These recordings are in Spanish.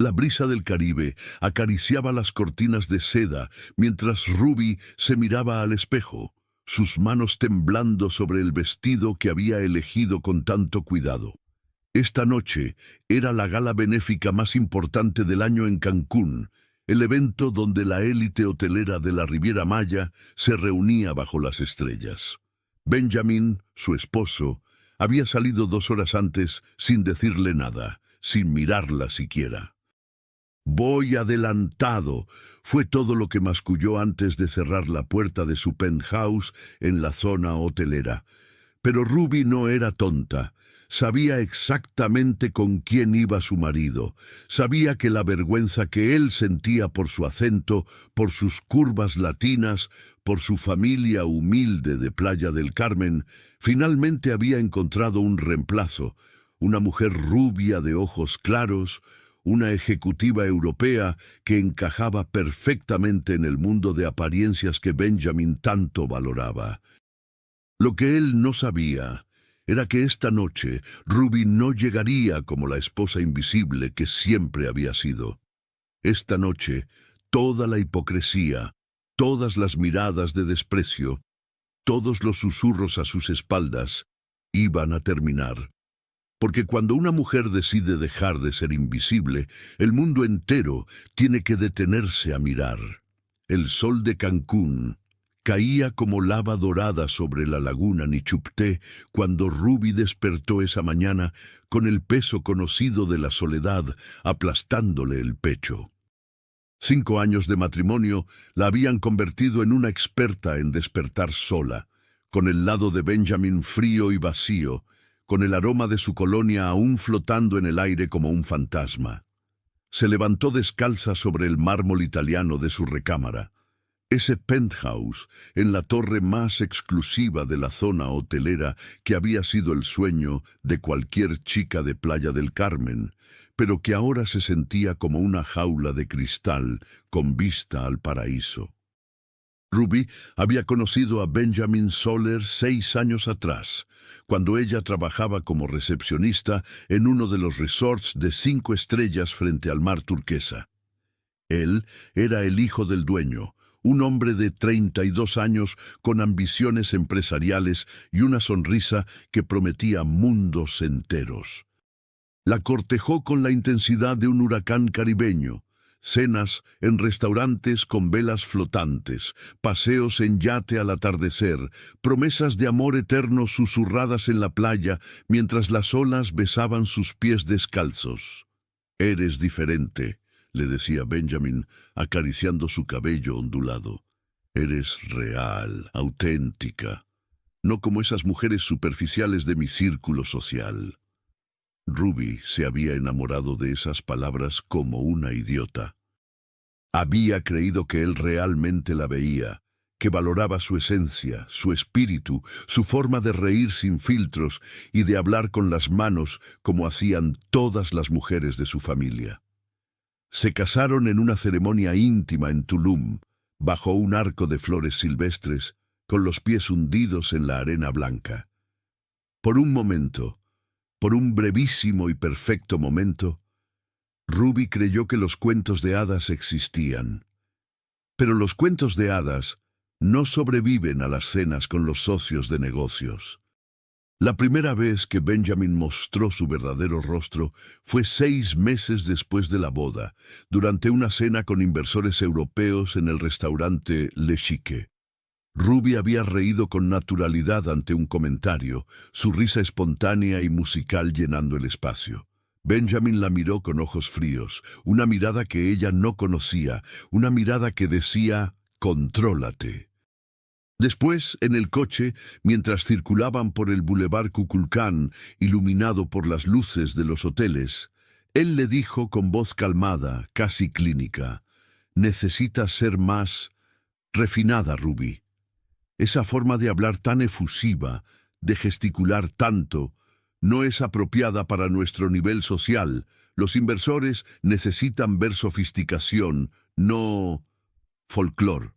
La brisa del Caribe acariciaba las cortinas de seda mientras Ruby se miraba al espejo, sus manos temblando sobre el vestido que había elegido con tanto cuidado. Esta noche era la gala benéfica más importante del año en Cancún, el evento donde la élite hotelera de la Riviera Maya se reunía bajo las estrellas. Benjamin, su esposo, había salido 2 horas antes sin decirle nada, sin mirarla siquiera. «Voy adelantado», fue todo lo que masculló antes de cerrar la puerta de su penthouse en la zona hotelera. Pero Ruby no era tonta. Sabía exactamente con quién iba su marido. Sabía que la vergüenza que él sentía por su acento, por sus curvas latinas, por su familia humilde de Playa del Carmen, finalmente había encontrado un reemplazo, una mujer rubia de ojos claros, una ejecutiva europea que encajaba perfectamente en el mundo de apariencias que Benjamin tanto valoraba. Lo que él no sabía era que esta noche Ruby no llegaría como la esposa invisible que siempre había sido. Esta noche, toda la hipocresía, todas las miradas de desprecio, todos los susurros a sus espaldas, iban a terminar. Porque cuando una mujer decide dejar de ser invisible, el mundo entero tiene que detenerse a mirar. El sol de Cancún caía como lava dorada sobre la laguna Nichupté cuando Ruby despertó esa mañana con el peso conocido de la soledad aplastándole el pecho. 5 años de matrimonio la habían convertido en una experta en despertar sola, con el lado de Benjamin frío y vacío, con el aroma de su colonia aún flotando en el aire como un fantasma. Se levantó descalza sobre el mármol italiano de su recámara. Ese penthouse, en la torre más exclusiva de la zona hotelera que había sido el sueño de cualquier chica de Playa del Carmen, pero que ahora se sentía como una jaula de cristal con vista al paraíso. Ruby había conocido a Benjamin Soler 6 años atrás, cuando ella trabajaba como recepcionista en uno de los resorts de 5 estrellas frente al mar turquesa. Él era el hijo del dueño, un hombre de 32 años con ambiciones empresariales y una sonrisa que prometía mundos enteros. La cortejó con la intensidad de un huracán caribeño. Cenas en restaurantes con velas flotantes, paseos en yate al atardecer, promesas de amor eterno susurradas en la playa mientras las olas besaban sus pies descalzos. «Eres diferente», le decía Benjamin, acariciando su cabello ondulado. «Eres real, auténtica, no como esas mujeres superficiales de mi círculo social». Ruby se había enamorado de esas palabras como una idiota. Había creído que él realmente la veía, que valoraba su esencia, su espíritu, su forma de reír sin filtros y de hablar con las manos como hacían todas las mujeres de su familia. Se casaron en una ceremonia íntima en Tulum, bajo un arco de flores silvestres, con los pies hundidos en la arena blanca. Por un momento, por un brevísimo y perfecto momento, Ruby creyó que los cuentos de hadas existían. Pero los cuentos de hadas no sobreviven a las cenas con los socios de negocios. La primera vez que Benjamin mostró su verdadero rostro fue 6 meses después de la boda, durante una cena con inversores europeos en el restaurante Le Chique. Ruby había reído con naturalidad ante un comentario, su risa espontánea y musical llenando el espacio. Benjamin la miró con ojos fríos, una mirada que ella no conocía, una mirada que decía, «Contrólate». Después, en el coche, mientras circulaban por el Boulevard Kukulcán, iluminado por las luces de los hoteles, él le dijo con voz calmada, casi clínica, «Necesitas ser más refinada, Ruby. Esa forma de hablar tan efusiva, de gesticular tanto, no es apropiada para nuestro nivel social. Los inversores necesitan ver sofisticación, no folclore».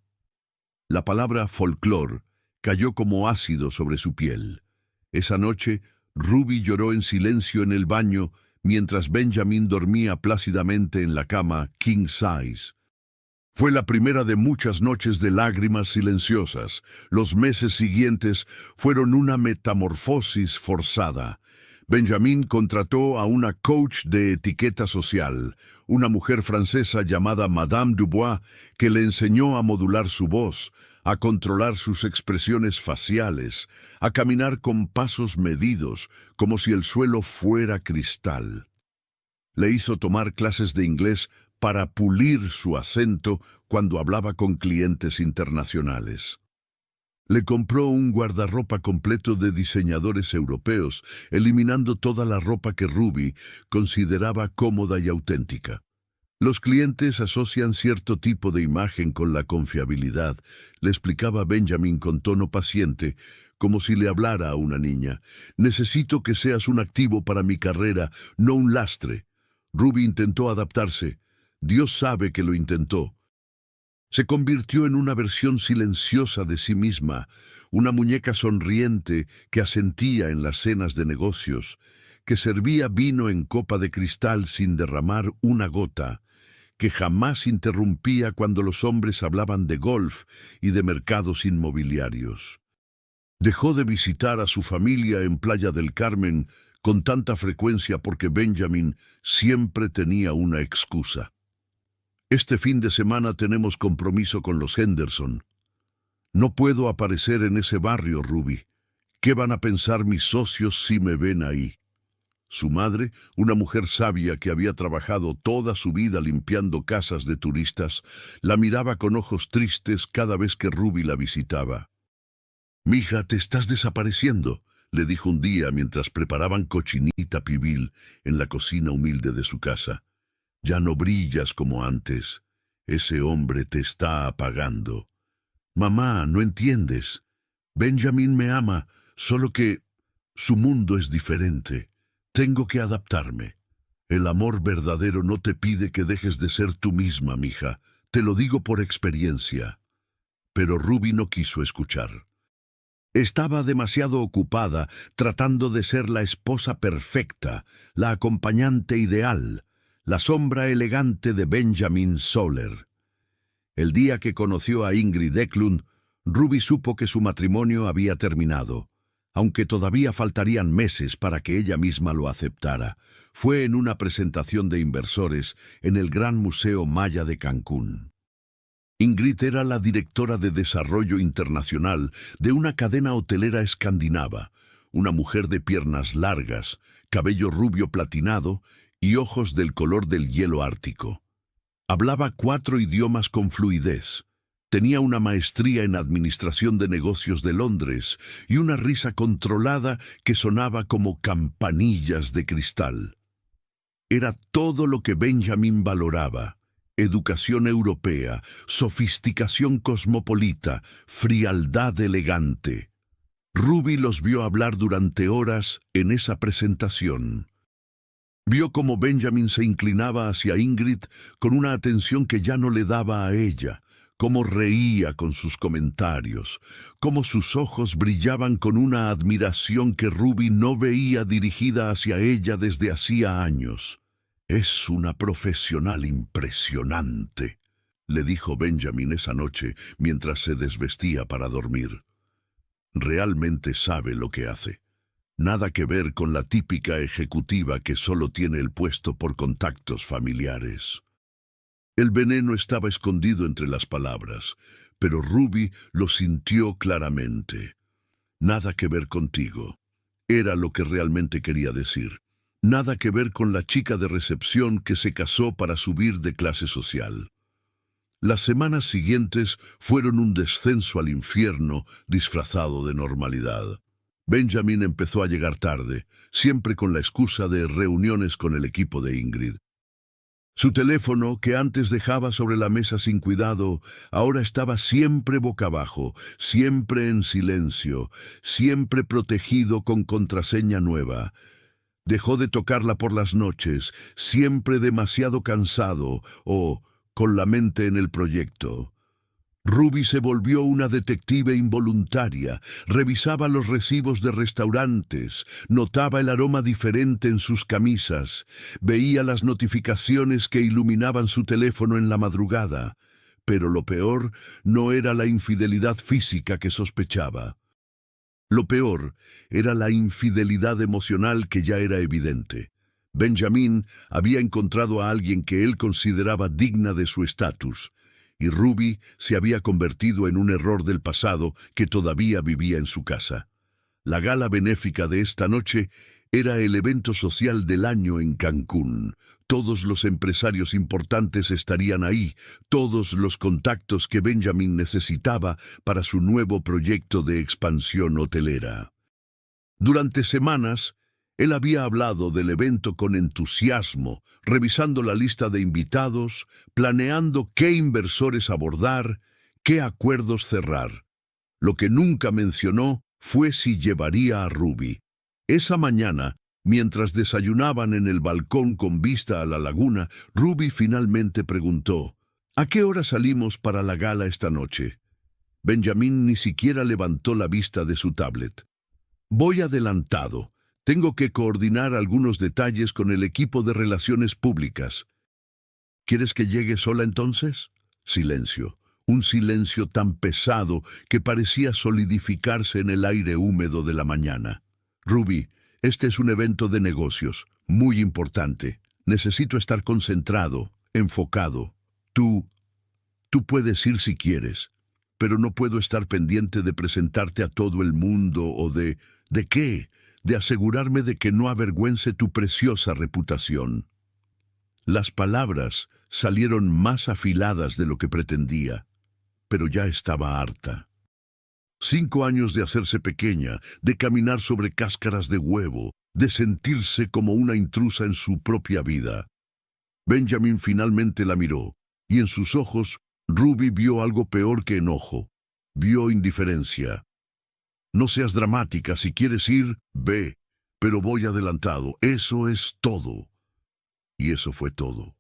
La palabra folclore cayó como ácido sobre su piel. Esa noche, Ruby lloró en silencio en el baño mientras Benjamin dormía plácidamente en la cama king size. Fue la primera de muchas noches de lágrimas silenciosas. Los meses siguientes fueron una metamorfosis forzada. Benjamin contrató a una coach de etiqueta social, una mujer francesa llamada Madame Dubois, que le enseñó a modular su voz, a controlar sus expresiones faciales, a caminar con pasos medidos, como si el suelo fuera cristal. Le hizo tomar clases de inglés para pulir su acento cuando hablaba con clientes internacionales. Le compró un guardarropa completo de diseñadores europeos, eliminando toda la ropa que Ruby consideraba cómoda y auténtica. Los clientes asocian cierto tipo de imagen con la confiabilidad, le explicaba Benjamin con tono paciente, como si le hablara a una niña. Necesito que seas un activo para mi carrera, no un lastre. Ruby intentó adaptarse. Dios sabe que lo intentó. Se convirtió en una versión silenciosa de sí misma, una muñeca sonriente que asentía en las cenas de negocios, que servía vino en copa de cristal sin derramar una gota, que jamás interrumpía cuando los hombres hablaban de golf y de mercados inmobiliarios. Dejó de visitar a su familia en Playa del Carmen con tanta frecuencia porque Benjamin siempre tenía una excusa. Este fin de semana tenemos compromiso con los Henderson. No puedo aparecer en ese barrio, Ruby. ¿Qué van a pensar mis socios si me ven ahí? Su madre, una mujer sabia que había trabajado toda su vida limpiando casas de turistas, la miraba con ojos tristes cada vez que Ruby la visitaba. «Mija, te estás desapareciendo», le dijo un día mientras preparaban cochinita pibil en la cocina humilde de su casa. «Ya no brillas como antes. Ese hombre te está apagando». «Mamá, no entiendes. Benjamin me ama, solo que su mundo es diferente. Tengo que adaptarme. El amor verdadero no te pide que dejes de ser tú misma, mija. Te lo digo por experiencia». Pero Ruby no quiso escuchar. Estaba demasiado ocupada tratando de ser la esposa perfecta, la acompañante ideal, la sombra elegante de Benjamin Soler. El día que conoció a Ingrid Eklund, Ruby supo que su matrimonio había terminado, aunque todavía faltarían meses para que ella misma lo aceptara. Fue en una presentación de inversores en el Gran Museo Maya de Cancún. Ingrid era la directora de Desarrollo Internacional de una cadena hotelera escandinava, una mujer de piernas largas, cabello rubio platinado y ojos del color del hielo ártico. Hablaba 4 idiomas con fluidez. Tenía una maestría en Administración de Negocios de Londres y una risa controlada que sonaba como campanillas de cristal. Era todo lo que Benjamin valoraba: educación europea, sofisticación cosmopolita, frialdad elegante. Ruby los vio hablar durante horas en esa presentación. Vio cómo Benjamin se inclinaba hacia Ingrid con una atención que ya no le daba a ella, cómo reía con sus comentarios, cómo sus ojos brillaban con una admiración que Ruby no veía dirigida hacia ella desde hacía años. «Es una profesional impresionante», le dijo Benjamin esa noche mientras se desvestía para dormir. «Realmente sabe lo que hace. Nada que ver con la típica ejecutiva que solo tiene el puesto por contactos familiares». El veneno estaba escondido entre las palabras, pero Ruby lo sintió claramente. «Nada que ver contigo», era lo que realmente quería decir. Nada que ver con la chica de recepción que se casó para subir de clase social. Las semanas siguientes fueron un descenso al infierno disfrazado de normalidad. Benjamin empezó a llegar tarde, siempre con la excusa de reuniones con el equipo de Ingrid. Su teléfono, que antes dejaba sobre la mesa sin cuidado, ahora estaba siempre boca abajo, siempre en silencio, siempre protegido con contraseña nueva. Dejó de tocarla por las noches, siempre demasiado cansado o con la mente en el proyecto. Ruby se volvió una detective involuntaria, revisaba los recibos de restaurantes, notaba el aroma diferente en sus camisas, veía las notificaciones que iluminaban su teléfono en la madrugada. Pero lo peor no era la infidelidad física que sospechaba. Lo peor era la infidelidad emocional que ya era evidente. Benjamin había encontrado a alguien que él consideraba digna de su estatus, y Ruby se había convertido en un error del pasado que todavía vivía en su casa. La gala benéfica de esta noche era el evento social del año en Cancún. Todos los empresarios importantes estarían ahí, todos los contactos que Benjamin necesitaba para su nuevo proyecto de expansión hotelera. Durante semanas, él había hablado del evento con entusiasmo, revisando la lista de invitados, planeando qué inversores abordar, qué acuerdos cerrar. Lo que nunca mencionó fue si llevaría a Ruby. Esa mañana, mientras desayunaban en el balcón con vista a la laguna, Ruby finalmente preguntó: «¿A qué hora salimos para la gala esta noche?». Benjamin ni siquiera levantó la vista de su tablet. «Voy adelantado. Tengo que coordinar algunos detalles con el equipo de relaciones públicas». «¿Quieres que llegue sola entonces?». Silencio. Un silencio tan pesado que parecía solidificarse en el aire húmedo de la mañana. «Ruby, este es un evento de negocios, muy importante. Necesito estar concentrado, enfocado. Tú puedes ir si quieres, pero no puedo estar pendiente de presentarte a todo el mundo o ¿de qué? De asegurarme de que no avergüence tu preciosa reputación». Las palabras salieron más afiladas de lo que pretendía, pero ya estaba harta. 5 años de hacerse pequeña, de caminar sobre cáscaras de huevo, de sentirse como una intrusa en su propia vida. Benjamin finalmente la miró, y en sus ojos Ruby vio algo peor que enojo. Vio indiferencia. «No seas dramática, si quieres ir, ve, pero voy adelantado, eso es todo». Y eso fue todo.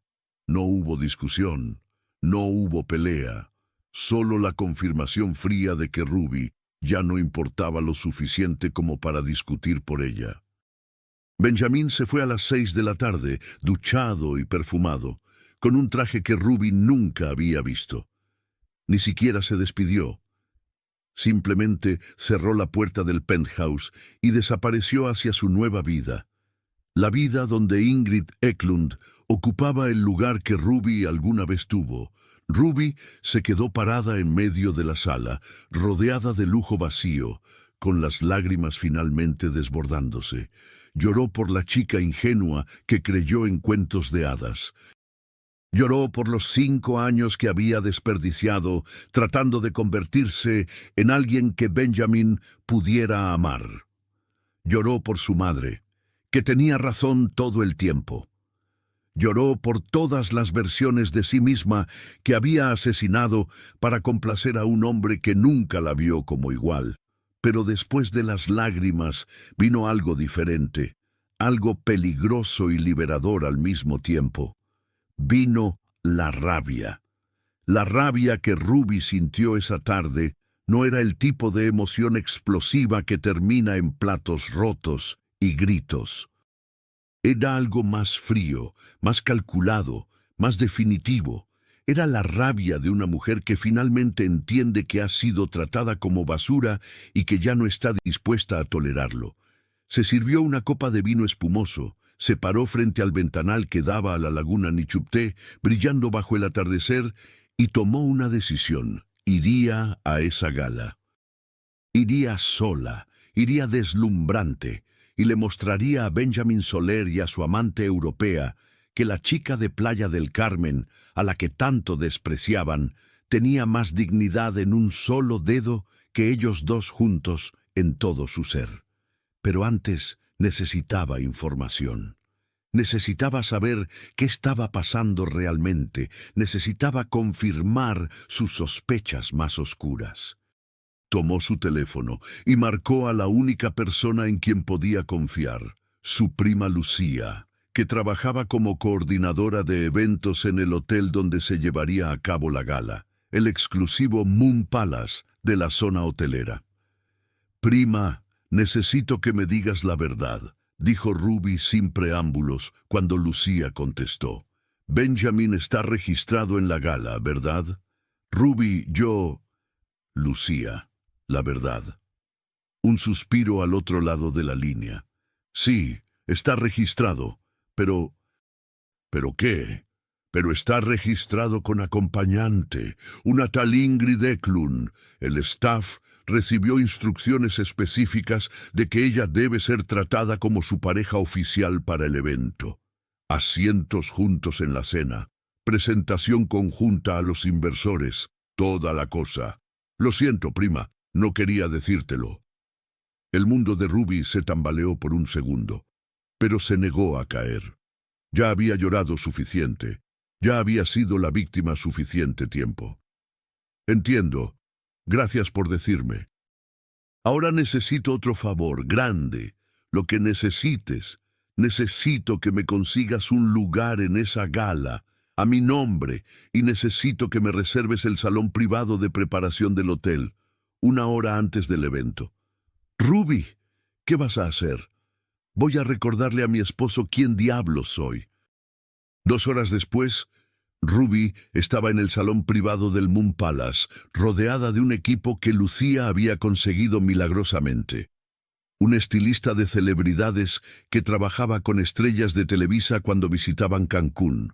No hubo discusión, no hubo pelea, solo la confirmación fría de que Ruby ya no importaba lo suficiente como para discutir por ella. Benjamin se fue a las 6 de la tarde, duchado y perfumado, con un traje que Ruby nunca había visto. Ni siquiera se despidió. Simplemente cerró la puerta del penthouse y desapareció hacia su nueva vida. La vida donde Ingrid Eklund ocupaba el lugar que Ruby alguna vez tuvo. Ruby se quedó parada en medio de la sala, rodeada de lujo vacío, con las lágrimas finalmente desbordándose. Lloró por la chica ingenua que creyó en cuentos de hadas. Lloró por los 5 años que había desperdiciado tratando de convertirse en alguien que Benjamin pudiera amar. Lloró por su madre, que tenía razón todo el tiempo. Lloró por todas las versiones de sí misma que había asesinado para complacer a un hombre que nunca la vio como igual. Pero después de las lágrimas vino algo diferente, algo peligroso y liberador al mismo tiempo. Vino la rabia. La rabia que Ruby sintió esa tarde no era el tipo de emoción explosiva que termina en platos rotos y gritos. Era algo más frío, más calculado, más definitivo. Era la rabia de una mujer que finalmente entiende que ha sido tratada como basura y que ya no está dispuesta a tolerarlo. Se sirvió una copa de vino espumoso, se paró frente al ventanal que daba a la laguna Nichupté, brillando bajo el atardecer, y tomó una decisión. Iría a esa gala. Iría sola, iría deslumbrante, y le mostraría a Benjamin Soler y a su amante europea que la chica de Playa del Carmen, a la que tanto despreciaban, tenía más dignidad en un solo dedo que ellos dos juntos en todo su ser. Pero antes necesitaba información. Necesitaba saber qué estaba pasando realmente. Necesitaba confirmar sus sospechas más oscuras. Tomó su teléfono y marcó a la única persona en quien podía confiar, su prima Lucía, que trabajaba como coordinadora de eventos en el hotel donde se llevaría a cabo la gala. el exclusivo Moon Palace de la zona hotelera. «Prima, necesito que me digas la verdad», dijo Ruby sin preámbulos cuando Lucía contestó. «Benjamin está registrado en la gala, ¿verdad?» «Ruby, yo...» «Lucía, la verdad». Un suspiro al otro lado de la línea. «Sí, está registrado, pero...» «¿Pero qué?» «Pero está registrado con acompañante, una tal Ingrid Eklund. El staff recibió instrucciones específicas de que ella debe ser tratada como su pareja oficial para el evento. Asientos juntos en la cena, presentación conjunta a los inversores, toda la cosa. Lo siento, prima, no quería decírtelo». El mundo de Ruby se tambaleó por un segundo, pero se negó a caer. Ya había llorado suficiente. Ya había sido la víctima suficiente tiempo. «Entiendo. Gracias por decirme. Ahora necesito otro favor, grande. Lo que necesites. Necesito que me consigas un lugar en esa gala, a mi nombre, y necesito que me reserves el salón privado de preparación del hotel, 1 hora antes del evento». «Ruby, ¿qué vas a hacer?» «Voy a recordarle a mi esposo quién diablos soy». 2 horas después, Ruby estaba en el salón privado del Moon Palace, rodeada de un equipo que Lucía había conseguido milagrosamente. Un estilista de celebridades que trabajaba con estrellas de Televisa cuando visitaban Cancún.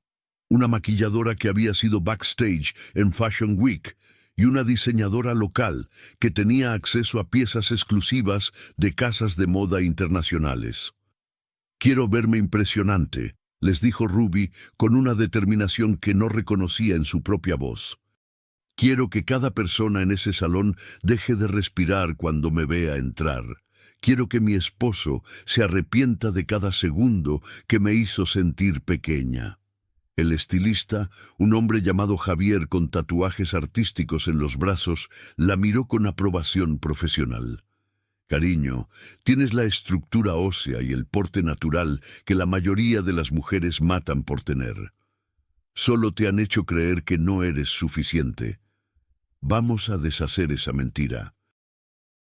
Una maquilladora que había sido backstage en Fashion Week y una diseñadora local que tenía acceso a piezas exclusivas de casas de moda internacionales. «Quiero verme impresionante», les dijo Ruby con una determinación que no reconocía en su propia voz. «Quiero que cada persona en ese salón deje de respirar cuando me vea entrar. Quiero que mi esposo se arrepienta de cada segundo que me hizo sentir pequeña». El estilista, un hombre llamado Javier con tatuajes artísticos en los brazos, la miró con aprobación profesional. «Cariño, tienes la estructura ósea y el porte natural que la mayoría de las mujeres matan por tener. Solo te han hecho creer que no eres suficiente. Vamos a deshacer esa mentira.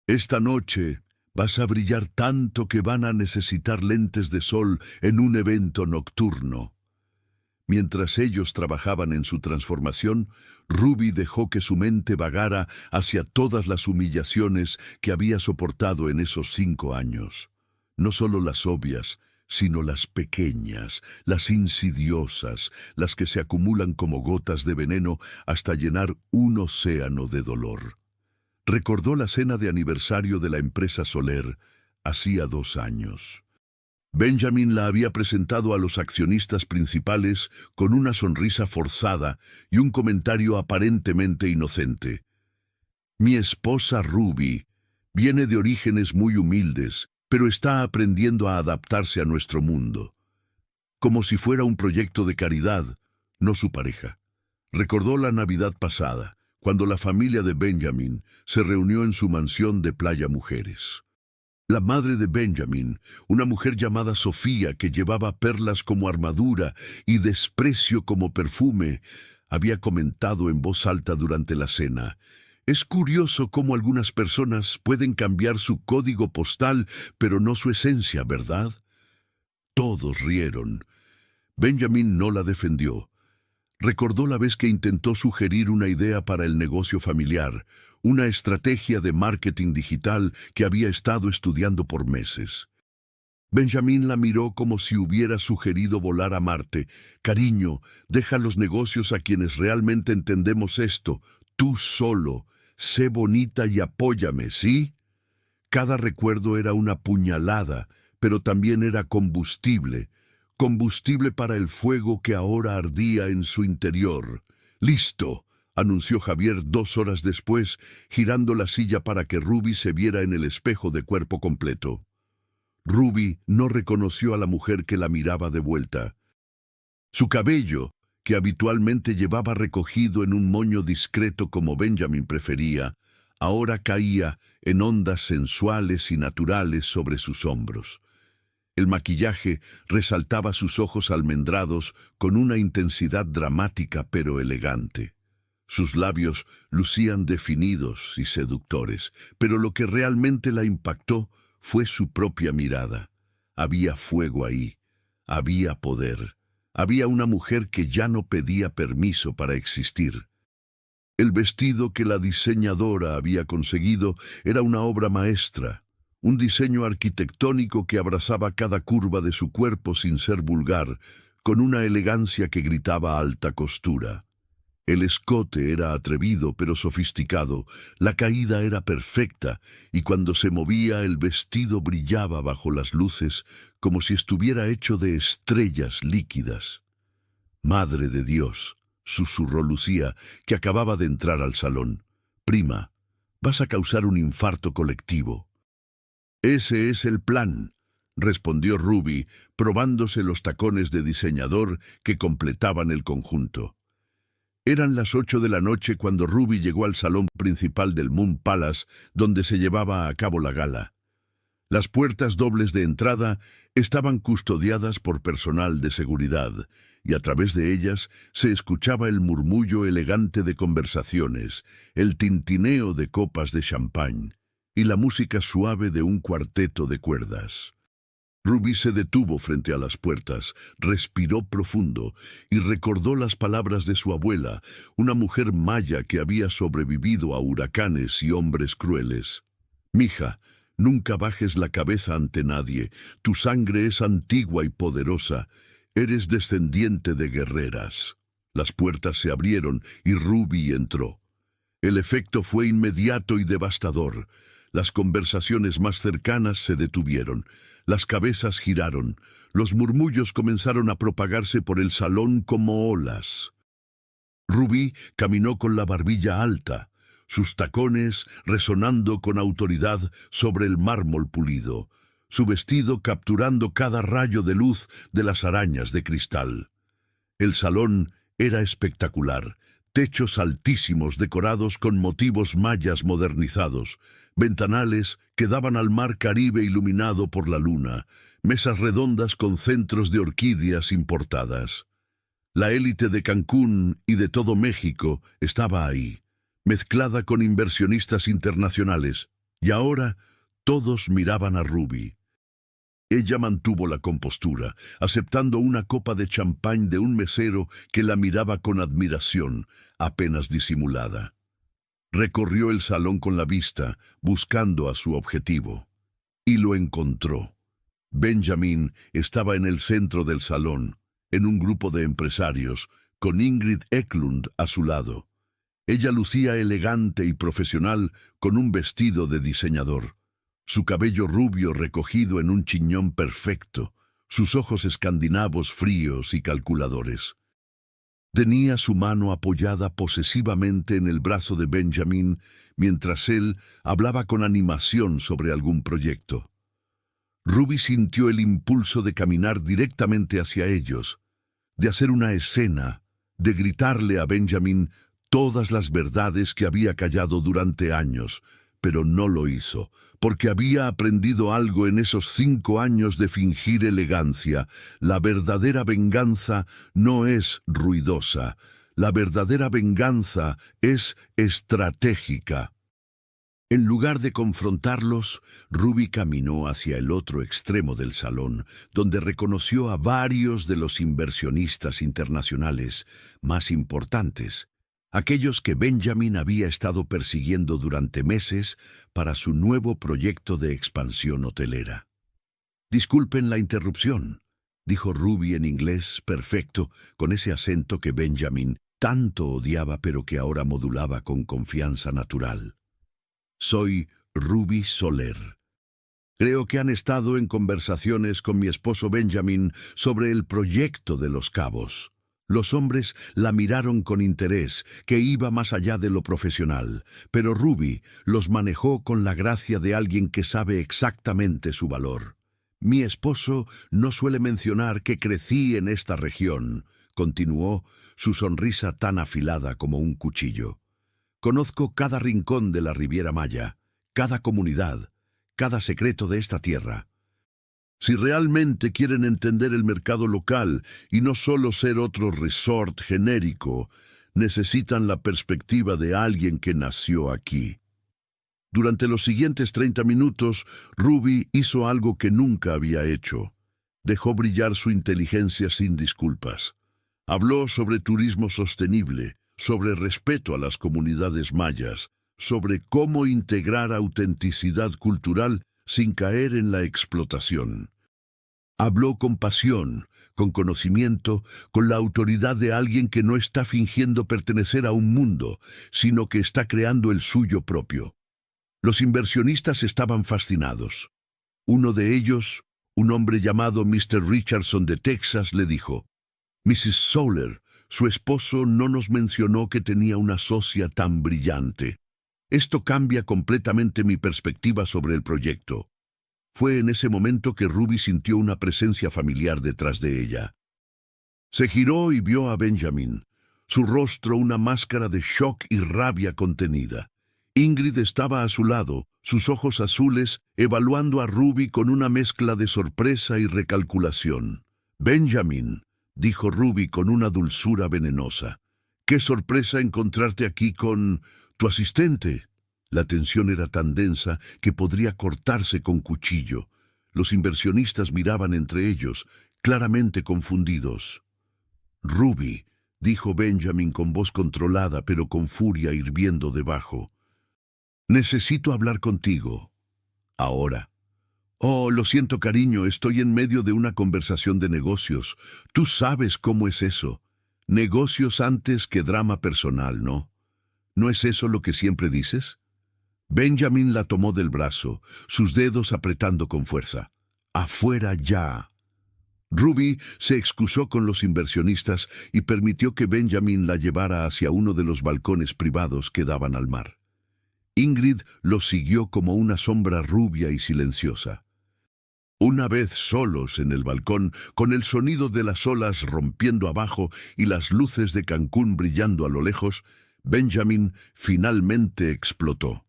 Esta noche vas a brillar tanto que van a necesitar lentes de sol en un evento nocturno». Mientras ellos trabajaban en su transformación, Ruby dejó que su mente vagara hacia todas las humillaciones que había soportado en esos 5 años. No solo las obvias, sino las pequeñas, las insidiosas, las que se acumulan como gotas de veneno hasta llenar un océano de dolor. Recordó la cena de aniversario de la empresa Soler, hacía 2 años. Benjamin la había presentado a los accionistas principales con una sonrisa forzada y un comentario aparentemente inocente. «Mi esposa Ruby viene de orígenes muy humildes, pero está aprendiendo a adaptarse a nuestro mundo. Como si fuera un proyecto de caridad, no su pareja». Recordó la Navidad pasada, cuando la familia de Benjamin se reunió en su mansión de Playa Mujeres. La madre de Benjamin, una mujer llamada Sofía que llevaba perlas como armadura y desprecio como perfume, había comentado en voz alta durante la cena: «Es curioso cómo algunas personas pueden cambiar su código postal, pero no su esencia, ¿verdad?». Todos rieron. Benjamin no la defendió. Recordó la vez que intentó sugerir una idea para el negocio familiar, una estrategia de marketing digital que había estado estudiando por meses. Benjamin la miró como si hubiera sugerido volar a Marte. «Cariño, deja los negocios a quienes realmente entendemos esto. Tú solo. Sé bonita y apóyame, ¿sí?». Cada recuerdo era una puñalada, pero también era combustible para el fuego que ahora ardía en su interior. «Listo», anunció Javier 2 horas después, girando la silla para que Ruby se viera en el espejo de cuerpo completo. Ruby no reconoció a la mujer que la miraba de vuelta. Su cabello, que habitualmente llevaba recogido en un moño discreto como Benjamin prefería, ahora caía en ondas sensuales y naturales sobre sus hombros. El maquillaje resaltaba sus ojos almendrados con una intensidad dramática pero elegante. Sus labios lucían definidos y seductores, pero lo que realmente la impactó fue su propia mirada. Había fuego ahí, había poder, había una mujer que ya no pedía permiso para existir. El vestido que la diseñadora había conseguido era una obra maestra, un diseño arquitectónico que abrazaba cada curva de su cuerpo sin ser vulgar, con una elegancia que gritaba alta costura. El escote era atrevido pero sofisticado, la caída era perfecta, y cuando se movía el vestido brillaba bajo las luces como si estuviera hecho de estrellas líquidas. «Madre de Dios», susurró Lucía, que acababa de entrar al salón. «Prima, vas a causar un infarto colectivo». «Ese es el plan», respondió Ruby, probándose los tacones de diseñador que completaban el conjunto. Eran las 8 de la noche cuando Ruby llegó al salón principal del Moon Palace, donde se llevaba a cabo la gala. Las puertas dobles de entrada estaban custodiadas por personal de seguridad, y a través de ellas se escuchaba el murmullo elegante de conversaciones, el tintineo de copas de champán y la música suave de un cuarteto de cuerdas. Ruby se detuvo frente a las puertas, respiró profundo y recordó las palabras de su abuela, una mujer maya que había sobrevivido a huracanes y hombres crueles. «Mija, nunca bajes la cabeza ante nadie, tu sangre es antigua y poderosa, eres descendiente de guerreras». Las puertas se abrieron y Ruby entró. El efecto fue inmediato y devastador. Las conversaciones más cercanas se detuvieron. Las cabezas giraron. Los murmullos comenzaron a propagarse por el salón como olas. Ruby caminó con la barbilla alta, sus tacones resonando con autoridad sobre el mármol pulido, su vestido capturando cada rayo de luz de las arañas de cristal. El salón era espectacular, techos altísimos decorados con motivos mayas modernizados, ventanales que daban al mar Caribe iluminado por la luna, mesas redondas con centros de orquídeas importadas. La élite de Cancún y de todo México estaba ahí, mezclada con inversionistas internacionales, y ahora todos miraban a Ruby. Ella mantuvo la compostura, aceptando una copa de champán de un mesero que la miraba con admiración, apenas disimulada. Recorrió el salón con la vista, buscando a su objetivo. Y lo encontró. Benjamin estaba en el centro del salón, en un grupo de empresarios, con Ingrid Eklund a su lado. Ella lucía elegante y profesional con un vestido de diseñador. Su cabello rubio recogido en un chiñón perfecto, sus ojos escandinavos fríos y calculadores. Tenía su mano apoyada posesivamente en el brazo de Benjamin mientras él hablaba con animación sobre algún proyecto. Ruby sintió el impulso de caminar directamente hacia ellos, de hacer una escena, de gritarle a Benjamin todas las verdades que había callado durante años, pero no lo hizo, porque había aprendido algo en esos 5 años de fingir elegancia. La verdadera venganza no es ruidosa, la verdadera venganza es estratégica. En lugar de confrontarlos, Ruby caminó hacia el otro extremo del salón, donde reconoció a varios de los inversionistas internacionales más importantes, aquellos que Benjamin había estado persiguiendo durante meses para su nuevo proyecto de expansión hotelera. «Disculpen la interrupción», dijo Ruby en inglés perfecto, con ese acento que Benjamin tanto odiaba pero que ahora modulaba con confianza natural. «Soy Ruby Soler. Creo que han estado en conversaciones con mi esposo Benjamin sobre el proyecto de Los Cabos». Los hombres la miraron con interés, que iba más allá de lo profesional, pero Ruby los manejó con la gracia de alguien que sabe exactamente su valor. «Mi esposo no suele mencionar que crecí en esta región», continuó, su sonrisa tan afilada como un cuchillo. «Conozco cada rincón de la Riviera Maya, cada comunidad, cada secreto de esta tierra. Si realmente quieren entender el mercado local y no solo ser otro resort genérico, necesitan la perspectiva de alguien que nació aquí. Durante los siguientes 30 minutos, Ruby hizo algo que nunca había hecho. Dejó brillar su inteligencia sin disculpas. Habló sobre turismo sostenible, sobre respeto a las comunidades mayas, sobre cómo integrar autenticidad cultural sin caer en la explotación. Habló con pasión, con conocimiento, con la autoridad de alguien que no está fingiendo pertenecer a un mundo, sino que está creando el suyo propio. Los inversionistas estaban fascinados. Uno de ellos, un hombre llamado Mr. Richardson de Texas, le dijo: «Mrs. Soler, su esposo no nos mencionó que tenía una socia tan brillante. Esto cambia completamente mi perspectiva sobre el proyecto». Fue en ese momento que Ruby sintió una presencia familiar detrás de ella. Se giró y vio a Benjamin, su rostro una máscara de shock y rabia contenida. Ingrid estaba a su lado, sus ojos azules, evaluando a Ruby con una mezcla de sorpresa y recalculación. «Benjamin», dijo Ruby con una dulzura venenosa, «qué sorpresa encontrarte aquí con tu asistente». La tensión era tan densa que podría cortarse con cuchillo. Los inversionistas miraban entre ellos, claramente confundidos. «Ruby», dijo Benjamin con voz controlada pero con furia hirviendo debajo, «necesito hablar contigo. Ahora». «Oh, lo siento, cariño, estoy en medio de una conversación de negocios. Tú sabes cómo es eso. Negocios antes que drama personal, ¿no? ¿No es eso lo que siempre dices?» Benjamin la tomó del brazo, sus dedos apretando con fuerza. «Afuera ya». Ruby se excusó con los inversionistas y permitió que Benjamin la llevara hacia uno de los balcones privados que daban al mar. Ingrid lo siguió como una sombra rubia y silenciosa. Una vez solos en el balcón, con el sonido de las olas rompiendo abajo y las luces de Cancún brillando a lo lejos, Benjamin finalmente explotó.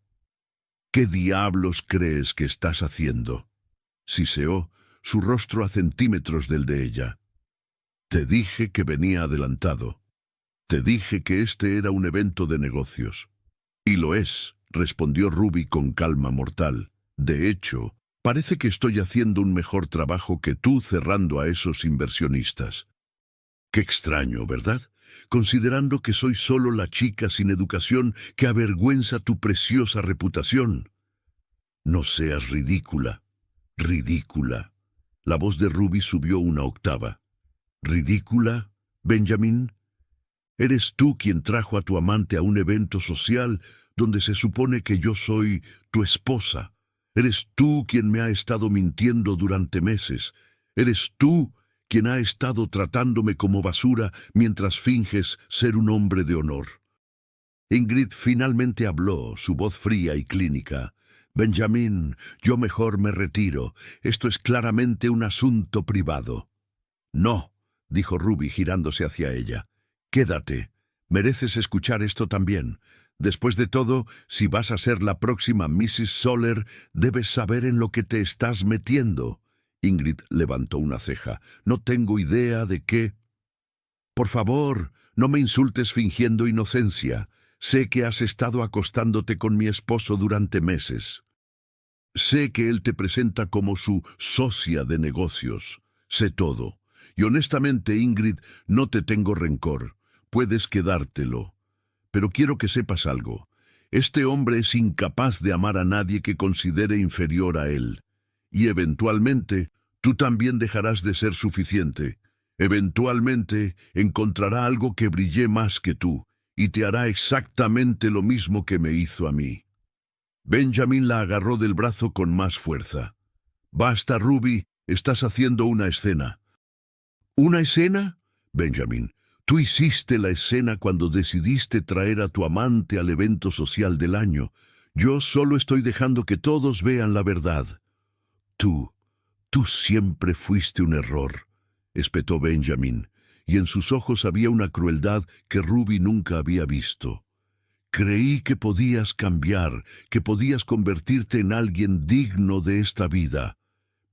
«¿Qué diablos crees que estás haciendo?», siseó, su rostro a centímetros del de ella. «Te dije que venía adelantado. Te dije que este era un evento de negocios». «Y lo es», respondió Ruby con calma mortal. «De hecho, parece que estoy haciendo un mejor trabajo que tú cerrando a esos inversionistas». «Qué extraño, ¿verdad? Considerando que soy solo la chica sin educación que avergüenza tu preciosa reputación». «No seas ridícula, ridícula». La voz de Ruby subió una octava. «¿Ridícula, Benjamin? Eres tú quien trajo a tu amante a un evento social donde se supone que yo soy tu esposa. Eres tú quien me ha estado mintiendo durante meses. Eres tú quien ha estado tratándome como basura mientras finges ser un hombre de honor». Ingrid finalmente habló, su voz fría y clínica. «Benjamin, yo mejor me retiro. Esto es claramente un asunto privado». «No», dijo Ruby girándose hacia ella. «Quédate. Mereces escuchar esto también. Después de todo, si vas a ser la próxima Mrs. Soler, debes saber en lo que te estás metiendo». Ingrid levantó una ceja. «No tengo idea de qué». «Por favor, no me insultes fingiendo inocencia. Sé que has estado acostándote con mi esposo durante meses. Sé que él te presenta como su socia de negocios. Sé todo. Y honestamente, Ingrid, no te tengo rencor. Puedes quedártelo. Pero quiero que sepas algo. Este hombre es incapaz de amar a nadie que considere inferior a él. Y eventualmente, tú también dejarás de ser suficiente. Eventualmente, encontrará algo que brille más que tú, y te hará exactamente lo mismo que me hizo a mí». Benjamin la agarró del brazo con más fuerza. «Basta, Ruby, estás haciendo una escena». «¿Una escena? Benjamin, tú hiciste la escena cuando decidiste traer a tu amante al evento social del año. Yo solo estoy dejando que todos vean la verdad». Tú siempre fuiste un error», espetó Benjamin, y en sus ojos había una crueldad que Ruby nunca había visto. «Creí que podías cambiar, que podías convertirte en alguien digno de esta vida.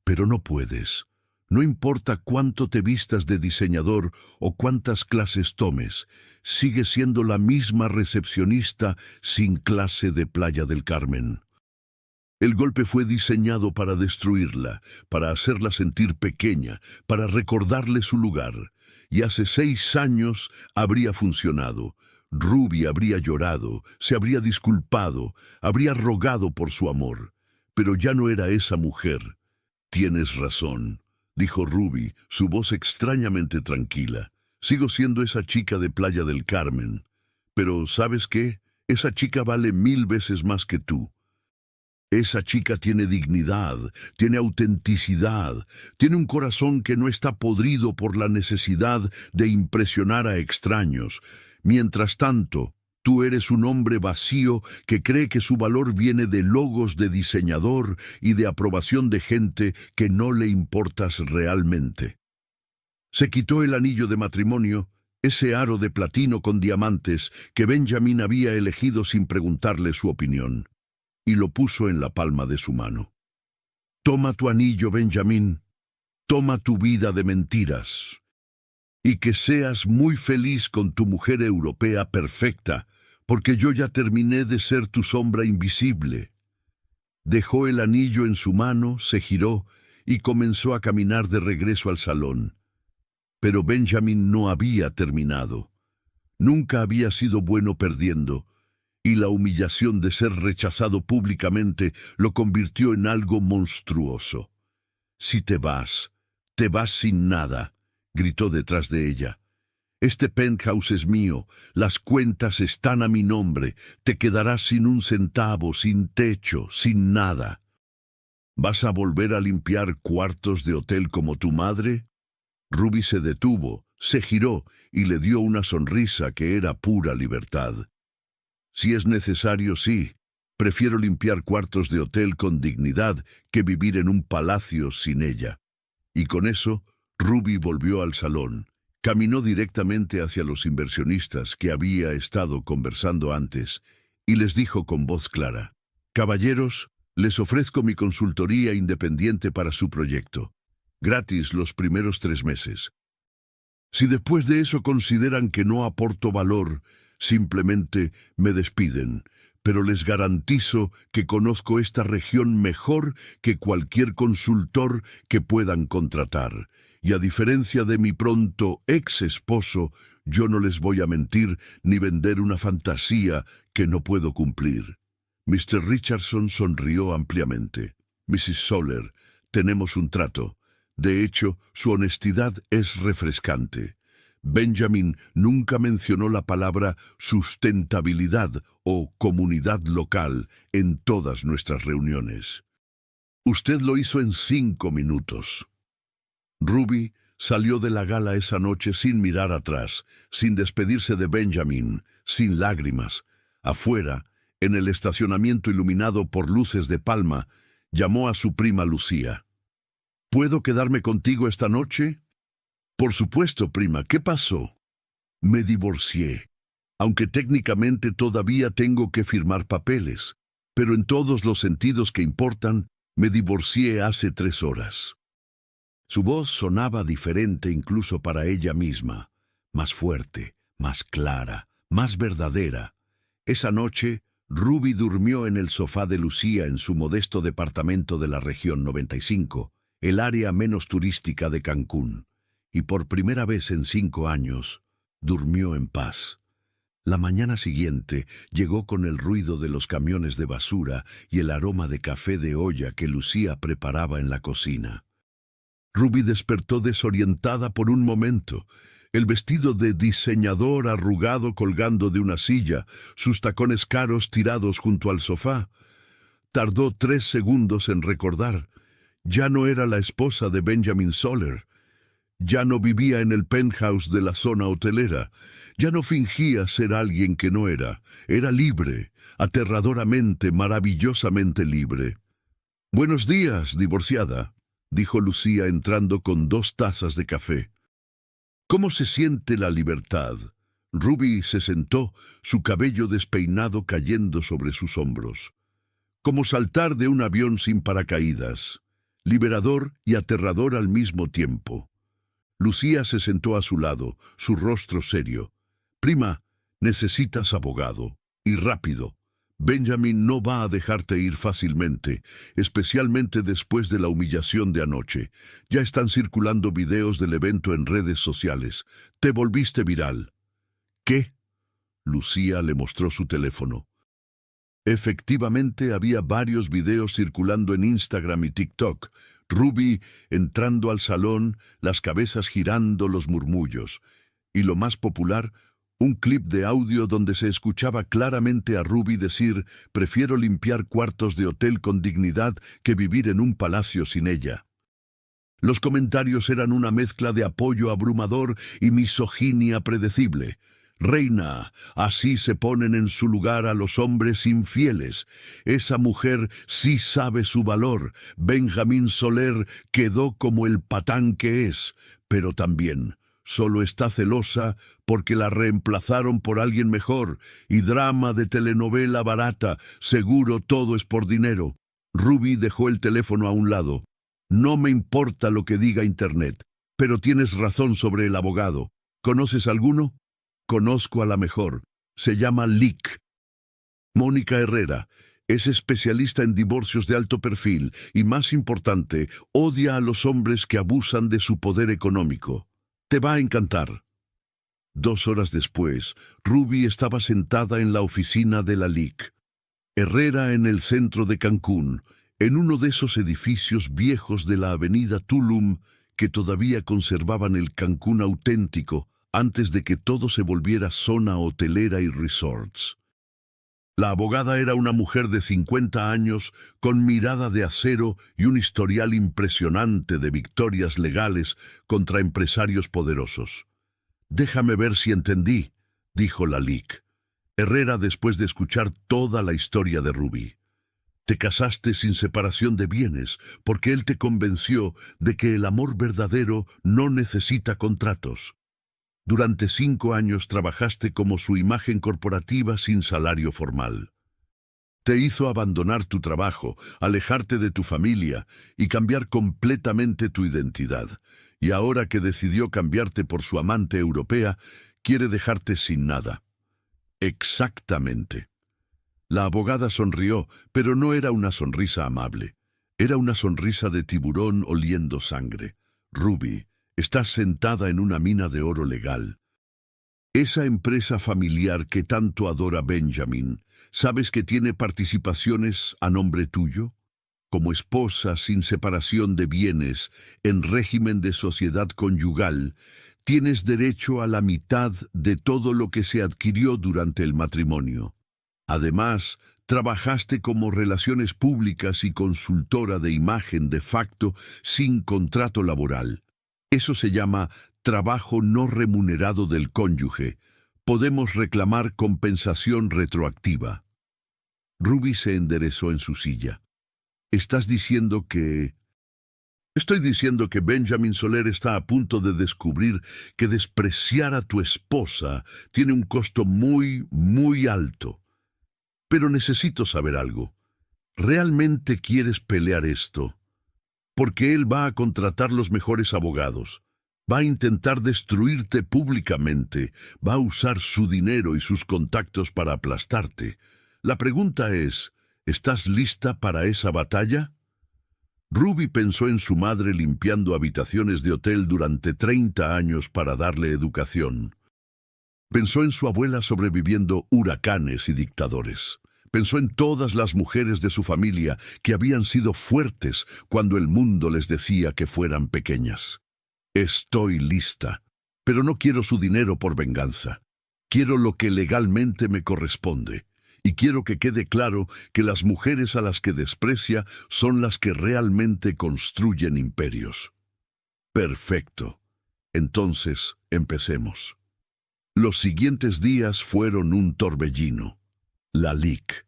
Pero no puedes. No importa cuánto te vistas de diseñador o cuántas clases tomes, sigues siendo la misma recepcionista sin clase de Playa del Carmen. El golpe fue diseñado para destruirla, para hacerla sentir pequeña, para recordarle su lugar. Y hace 6 años habría funcionado. Ruby habría llorado, se habría disculpado, habría rogado por su amor. Pero ya no era esa mujer. Tienes razón, dijo Ruby, su voz extrañamente tranquila. Sigo siendo esa chica de Playa del Carmen. Pero, ¿sabes qué? Esa chica vale 1000 veces más que tú. Esa chica tiene dignidad, tiene autenticidad, tiene un corazón que no está podrido por la necesidad de impresionar a extraños. Mientras tanto, tú eres un hombre vacío que cree que su valor viene de logos de diseñador y de aprobación de gente que no le importas realmente. Se quitó el anillo de matrimonio, ese aro de platino con diamantes que Benjamin había elegido sin preguntarle su opinión, y lo puso en la palma de su mano. Toma tu anillo, Benjamin. Toma tu vida de mentiras. Y que seas muy feliz con tu mujer europea perfecta, porque yo ya terminé de ser tu sombra invisible. Dejó el anillo en su mano, se giró y comenzó a caminar de regreso al salón. Pero Benjamin no había terminado. Nunca había sido bueno perdiendo, y la humillación de ser rechazado públicamente lo convirtió en algo monstruoso. Si te vas sin nada, gritó detrás de ella. Este penthouse es mío, las cuentas están a mi nombre, te quedarás sin un centavo, sin techo, sin nada. ¿Vas a volver a limpiar cuartos de hotel como tu madre? Ruby se detuvo, se giró y le dio una sonrisa que era pura libertad. Si es necesario, sí. Prefiero limpiar cuartos de hotel con dignidad que vivir en un palacio sin ella. Y con eso, Ruby volvió al salón. Caminó directamente hacia los inversionistas que había estado conversando antes y les dijo con voz clara: «Caballeros, les ofrezco mi consultoría independiente para su proyecto. Gratis los primeros 3 meses. Si después de eso consideran que no aporto valor, simplemente me despiden, pero les garantizo que conozco esta región mejor que cualquier consultor que puedan contratar. Y a diferencia de mi pronto ex esposo, yo no les voy a mentir ni vender una fantasía que no puedo cumplir». Mr. Richardson sonrió ampliamente. «Mrs. Soler, tenemos un trato. De hecho, su honestidad es refrescante. Benjamin nunca mencionó la palabra sustentabilidad o comunidad local en todas nuestras reuniones. Usted lo hizo en 5 minutos». Ruby salió de la gala esa noche sin mirar atrás, sin despedirse de Benjamin, sin lágrimas. Afuera, en el estacionamiento iluminado por luces de palma, llamó a su prima Lucía. «¿Puedo quedarme contigo esta noche?» «Por supuesto, prima. ¿Qué pasó?» «Me divorcié, aunque técnicamente todavía tengo que firmar papeles, pero en todos los sentidos que importan, me divorcié hace 3 horas». Su voz sonaba diferente incluso para ella misma, más fuerte, más clara, más verdadera. Esa noche, Ruby durmió en el sofá de Lucía en su modesto departamento de la región 95, el área menos turística de Cancún, y por primera vez en 5 años, durmió en paz. La mañana siguiente llegó con el ruido de los camiones de basura y el aroma de café de olla que Lucía preparaba en la cocina. Ruby despertó desorientada por un momento. El vestido de diseñador arrugado colgando de una silla, sus tacones caros tirados junto al sofá. Tardó 3 segundos en recordar. Ya no era la esposa de Benjamin Soler. Ya no vivía en el penthouse de la zona hotelera. Ya no fingía ser alguien que no era. Era libre, aterradoramente, maravillosamente libre. «Buenos días, divorciada», dijo Lucía entrando con 2 tazas de café. «¿Cómo se siente la libertad?» Ruby se sentó, su cabello despeinado cayendo sobre sus hombros. «Como saltar de un avión sin paracaídas. liberador y aterrador al mismo tiempo. Lucía se sentó a su lado, su rostro serio. «Prima, necesitas abogado. Y rápido. Benjamin no va a dejarte ir fácilmente, especialmente después de la humillación de anoche. Ya están circulando videos del evento en redes sociales. Te volviste viral». «¿Qué?». Lucía le mostró su teléfono. Efectivamente, había varios videos circulando en Instagram y TikTok. Ruby entrando al salón, las cabezas girando, los murmullos. Y lo más popular, un clip de audio donde se escuchaba claramente a Ruby decir: «Prefiero limpiar cuartos de hotel con dignidad que vivir en un palacio sin ella». Los comentarios eran una mezcla de apoyo abrumador y misoginia predecible. «Reina, así se ponen en su lugar a los hombres infieles. Esa mujer sí sabe su valor. Benjamín Soler quedó como el patán que es, pero también solo está celosa porque la reemplazaron por alguien mejor. Y drama de telenovela barata, seguro todo es por dinero». Ruby dejó el teléfono a un lado. «No me importa lo que diga Internet, pero tienes razón sobre el abogado. ¿Conoces alguno?». «Conozco a la mejor. Se llama Lick. Mónica Herrera. Es especialista en divorcios de alto perfil y, más importante, odia a los hombres que abusan de su poder económico. Te va a encantar». 2 horas después, Ruby estaba sentada en la oficina de la Lick. Herrera, en el centro de Cancún, en uno de esos edificios viejos de la avenida Tulum que todavía conservaban el Cancún auténtico, antes de que todo se volviera zona hotelera y resorts. La abogada era una mujer de 50 años, con mirada de acero y un historial impresionante de victorias legales contra empresarios poderosos. «Déjame ver si entendí», dijo la Lick. Herrera, después de escuchar toda la historia de Ruby. «Te casaste sin separación de bienes, porque él te convenció de que el amor verdadero no necesita contratos. Durante 5 años trabajaste como su imagen corporativa sin salario formal. Te hizo abandonar tu trabajo, alejarte de tu familia y cambiar completamente tu identidad. Y ahora que decidió cambiarte por su amante europea, quiere dejarte sin nada». «Exactamente». La abogada sonrió, pero no era una sonrisa amable. Era una sonrisa de tiburón oliendo sangre. «Ruby, estás sentada en una mina de oro legal. Esa empresa familiar que tanto adora Benjamin, ¿sabes que tiene participaciones a nombre tuyo? Como esposa sin separación de bienes, en régimen de sociedad conyugal, tienes derecho a la mitad de todo lo que se adquirió durante el matrimonio. Además, trabajaste como relaciones públicas y consultora de imagen de facto sin contrato laboral. Eso se llama trabajo no remunerado del cónyuge. Podemos reclamar compensación retroactiva». Ruby se enderezó en su silla. «¿Estás diciendo que...?» «Estoy diciendo que Benjamin Soler está a punto de descubrir que despreciar a tu esposa tiene un costo muy, muy alto. Pero necesito saber algo. ¿Realmente quieres pelear esto? Porque él va a contratar los mejores abogados. Va a intentar destruirte públicamente. Va a usar su dinero y sus contactos para aplastarte. La pregunta es, ¿estás lista para esa batalla?». Ruby pensó en su madre limpiando habitaciones de hotel durante 30 años para darle educación. Pensó en su abuela sobreviviendo huracanes y dictadores. Pensó en todas las mujeres de su familia que habían sido fuertes cuando el mundo les decía que fueran pequeñas. «Estoy lista, pero no quiero su dinero por venganza. Quiero lo que legalmente me corresponde. Y quiero que quede claro que las mujeres a las que desprecia son las que realmente construyen imperios». «Perfecto. Entonces, empecemos». Los siguientes días fueron un torbellino. La Lick.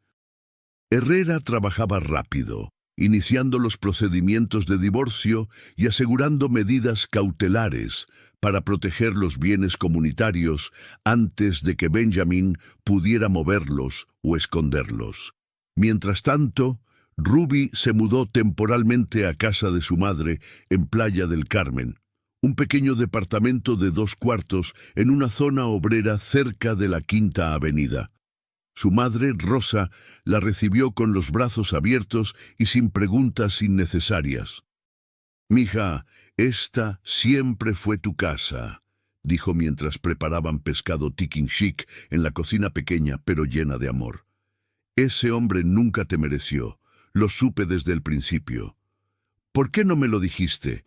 Herrera trabajaba rápido, iniciando los procedimientos de divorcio y asegurando medidas cautelares para proteger los bienes comunitarios antes de que Benjamin pudiera moverlos o esconderlos. Mientras tanto, Ruby se mudó temporalmente a casa de su madre en Playa del Carmen, un pequeño departamento de 2 cuartos en una zona obrera cerca de la Quinta Avenida. Su madre, Rosa, la recibió con los brazos abiertos y sin preguntas innecesarias. «Mija, esta siempre fue tu casa», dijo mientras preparaban pescado tikin chic en la cocina pequeña pero llena de amor. «Ese hombre nunca te mereció, lo supe desde el principio. ¿Por qué no me lo dijiste?»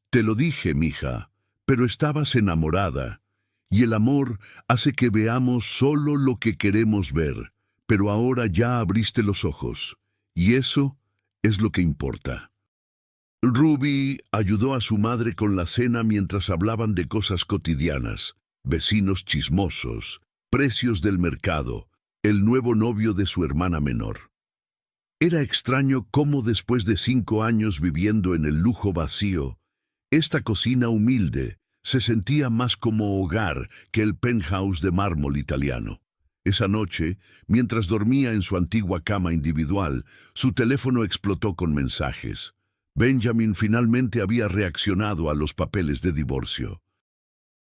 «Te lo dije, mija, pero estabas enamorada. Y el amor hace que veamos solo lo que queremos ver, pero ahora ya abriste los ojos, y eso es lo que importa». Ruby ayudó a su madre con la cena mientras hablaban de cosas cotidianas, vecinos chismosos, precios del mercado, el nuevo novio de su hermana menor. Era extraño cómo después de 5 años viviendo en el lujo vacío, esta cocina humilde se sentía más como hogar que el penthouse de mármol italiano. Esa noche, mientras dormía en su antigua cama individual, su teléfono explotó con mensajes. Benjamin finalmente había reaccionado a los papeles de divorcio.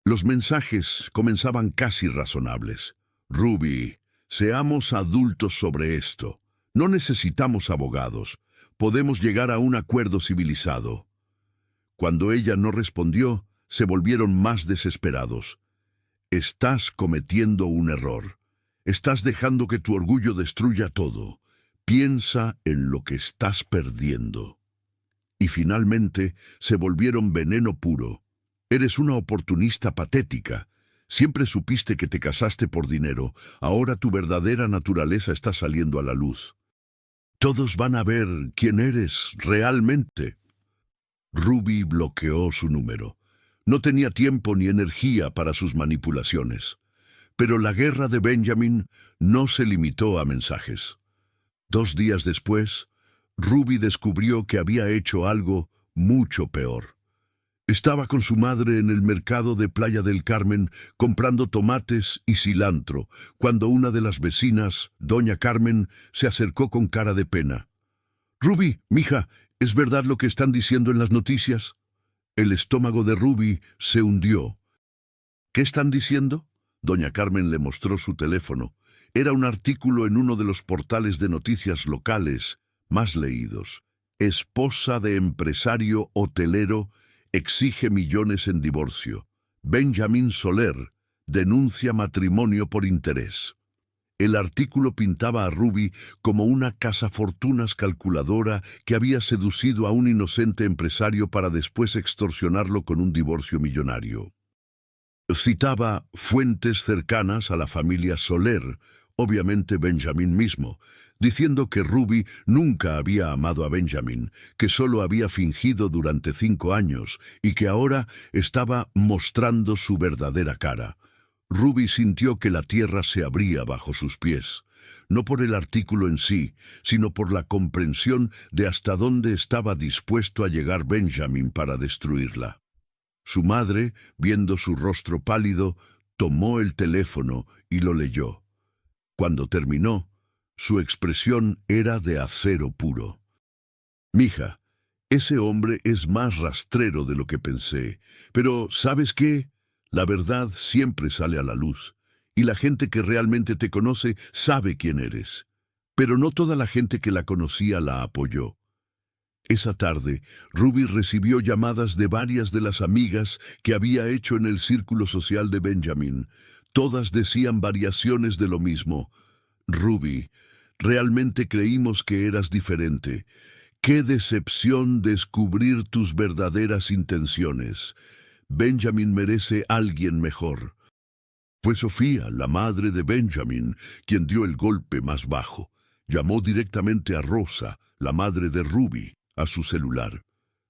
Los mensajes comenzaban casi razonables. «Ruby, seamos adultos sobre esto. No necesitamos abogados. Podemos llegar a un acuerdo civilizado». Cuando ella no respondió, se volvieron más desesperados. «Estás cometiendo un error. Estás dejando que tu orgullo destruya todo. Piensa en lo que estás perdiendo». Y finalmente se volvieron veneno puro. «Eres una oportunista patética. Siempre supiste que te casaste por dinero. Ahora tu verdadera naturaleza está saliendo a la luz. Todos van a ver quién eres realmente». Ruby bloqueó su número. No tenía tiempo ni energía para sus manipulaciones. Pero la guerra de Benjamin no se limitó a mensajes. 2 días después, Ruby descubrió que había hecho algo mucho peor. Estaba con su madre en el mercado de Playa del Carmen comprando tomates y cilantro, cuando una de las vecinas, doña Carmen, se acercó con cara de pena. «Ruby, mija, ¿es verdad lo que están diciendo en las noticias?» El estómago de Ruby se hundió. «¿Qué están diciendo?» Doña Carmen le mostró su teléfono. Era un artículo en uno de los portales de noticias locales más leídos. «Esposa de empresario hotelero exige millones en divorcio. Benjamin Soler denuncia matrimonio por interés». El artículo pintaba a Ruby como una cazafortunas calculadora que había seducido a un inocente empresario para después extorsionarlo con un divorcio millonario. Citaba fuentes cercanas a la familia Soler, obviamente Benjamin mismo, diciendo que Ruby nunca había amado a Benjamin, que solo había fingido durante 5 años y que ahora estaba mostrando su verdadera cara. Ruby sintió que la tierra se abría bajo sus pies, no por el artículo en sí, sino por la comprensión de hasta dónde estaba dispuesto a llegar Benjamin para destruirla. Su madre, viendo su rostro pálido, tomó el teléfono y lo leyó. Cuando terminó, su expresión era de acero puro. «Mija, ese hombre es más rastrero de lo que pensé, pero ¿sabes qué? La verdad siempre sale a la luz, y la gente que realmente te conoce sabe quién eres. Pero no toda la gente que la conocía la apoyó». Esa tarde, Ruby recibió llamadas de varias de las amigas que había hecho en el círculo social de Benjamin. Todas decían variaciones de lo mismo. «Ruby, realmente creímos que eras diferente. Qué decepción descubrir tus verdaderas intenciones. Benjamin merece a alguien mejor». Fue Sofía, la madre de Benjamin, quien dio el golpe más bajo. Llamó directamente a Rosa, la madre de Ruby, a su celular.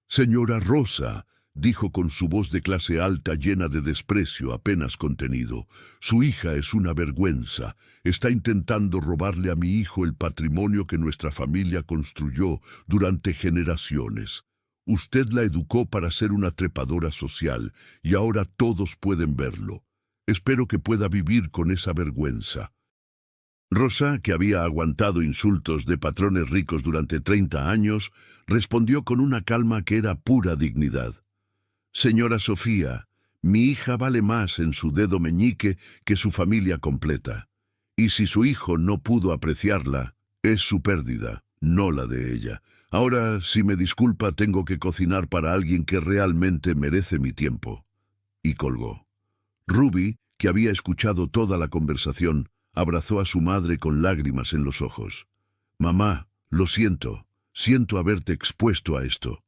«Señora Rosa», dijo con su voz de clase alta llena de desprecio apenas contenido, «su hija es una vergüenza. Está intentando robarle a mi hijo el patrimonio que nuestra familia construyó durante generaciones. Usted la educó para ser una trepadora social y ahora todos pueden verlo. Espero que pueda vivir con esa vergüenza». Rosa, que había aguantado insultos de patrones ricos durante 30 años, respondió con una calma que era pura dignidad. «Señora Sofía, mi hija vale más en su dedo meñique que su familia completa. Y si su hijo no pudo apreciarla, es su pérdida, no la de ella. Ahora, si me disculpa, tengo que cocinar para alguien que realmente merece mi tiempo». Y colgó. Ruby, que había escuchado toda la conversación, abrazó a su madre con lágrimas en los ojos. «Mamá, lo siento haberte expuesto a esto.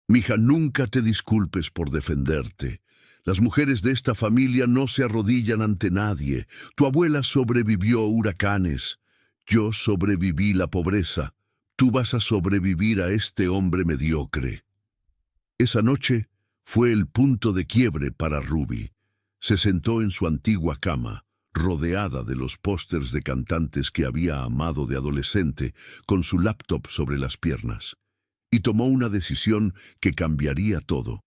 Mija, nunca te disculpes por defenderte. Las mujeres de esta familia no se arrodillan ante nadie. Tu abuela sobrevivió huracanes. Yo sobreviví la pobreza. Tú vas a sobrevivir a este hombre mediocre». Esa noche fue el punto de quiebre para Ruby. Se sentó en su antigua cama, rodeada de los pósters de cantantes que había amado de adolescente, con su laptop sobre las piernas, y tomó una decisión que cambiaría todo.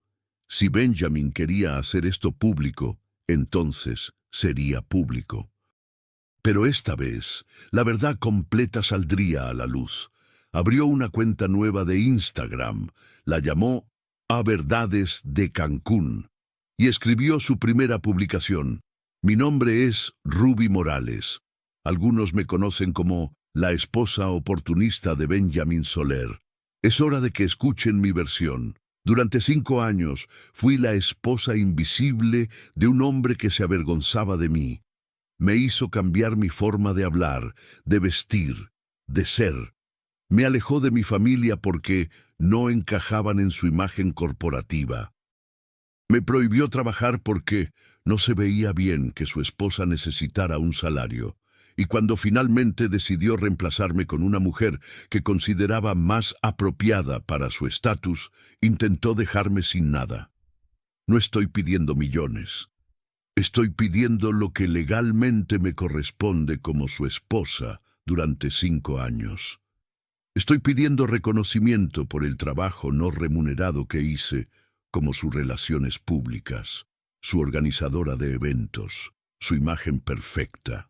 Si Benjamin quería hacer esto público, entonces sería público. Pero esta vez, la verdad completa saldría a la luz. Abrió una cuenta nueva de Instagram, la llamó A Verdades de Cancún, y escribió su primera publicación. «Mi nombre es Ruby Morales. Algunos me conocen como la esposa oportunista de Benjamin Soler. Es hora de que escuchen mi versión. Durante 5 años fui la esposa invisible de un hombre que se avergonzaba de mí. Me hizo cambiar mi forma de hablar, de vestir, de ser. Me alejó de mi familia porque no encajaban en su imagen corporativa. Me prohibió trabajar porque no se veía bien que su esposa necesitara un salario. Y cuando finalmente decidió reemplazarme con una mujer que consideraba más apropiada para su estatus, intentó dejarme sin nada. No estoy pidiendo millones. Estoy pidiendo lo que legalmente me corresponde como su esposa durante 5 años. Estoy pidiendo reconocimiento por el trabajo no remunerado que hice, como sus relaciones públicas, su organizadora de eventos, su imagen perfecta.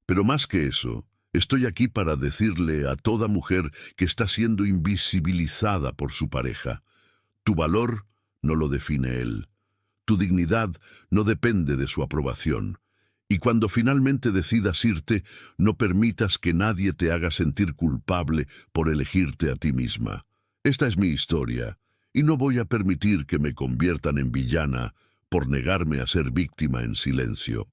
Pero más que eso, estoy aquí para decirle a toda mujer que está siendo invisibilizada por su pareja: tu valor no lo define él. Tu dignidad no depende de su aprobación. Y cuando finalmente decidas irte, no permitas que nadie te haga sentir culpable por elegirte a ti misma. Esta es mi historia, y no voy a permitir que me conviertan en villana por negarme a ser víctima en silencio.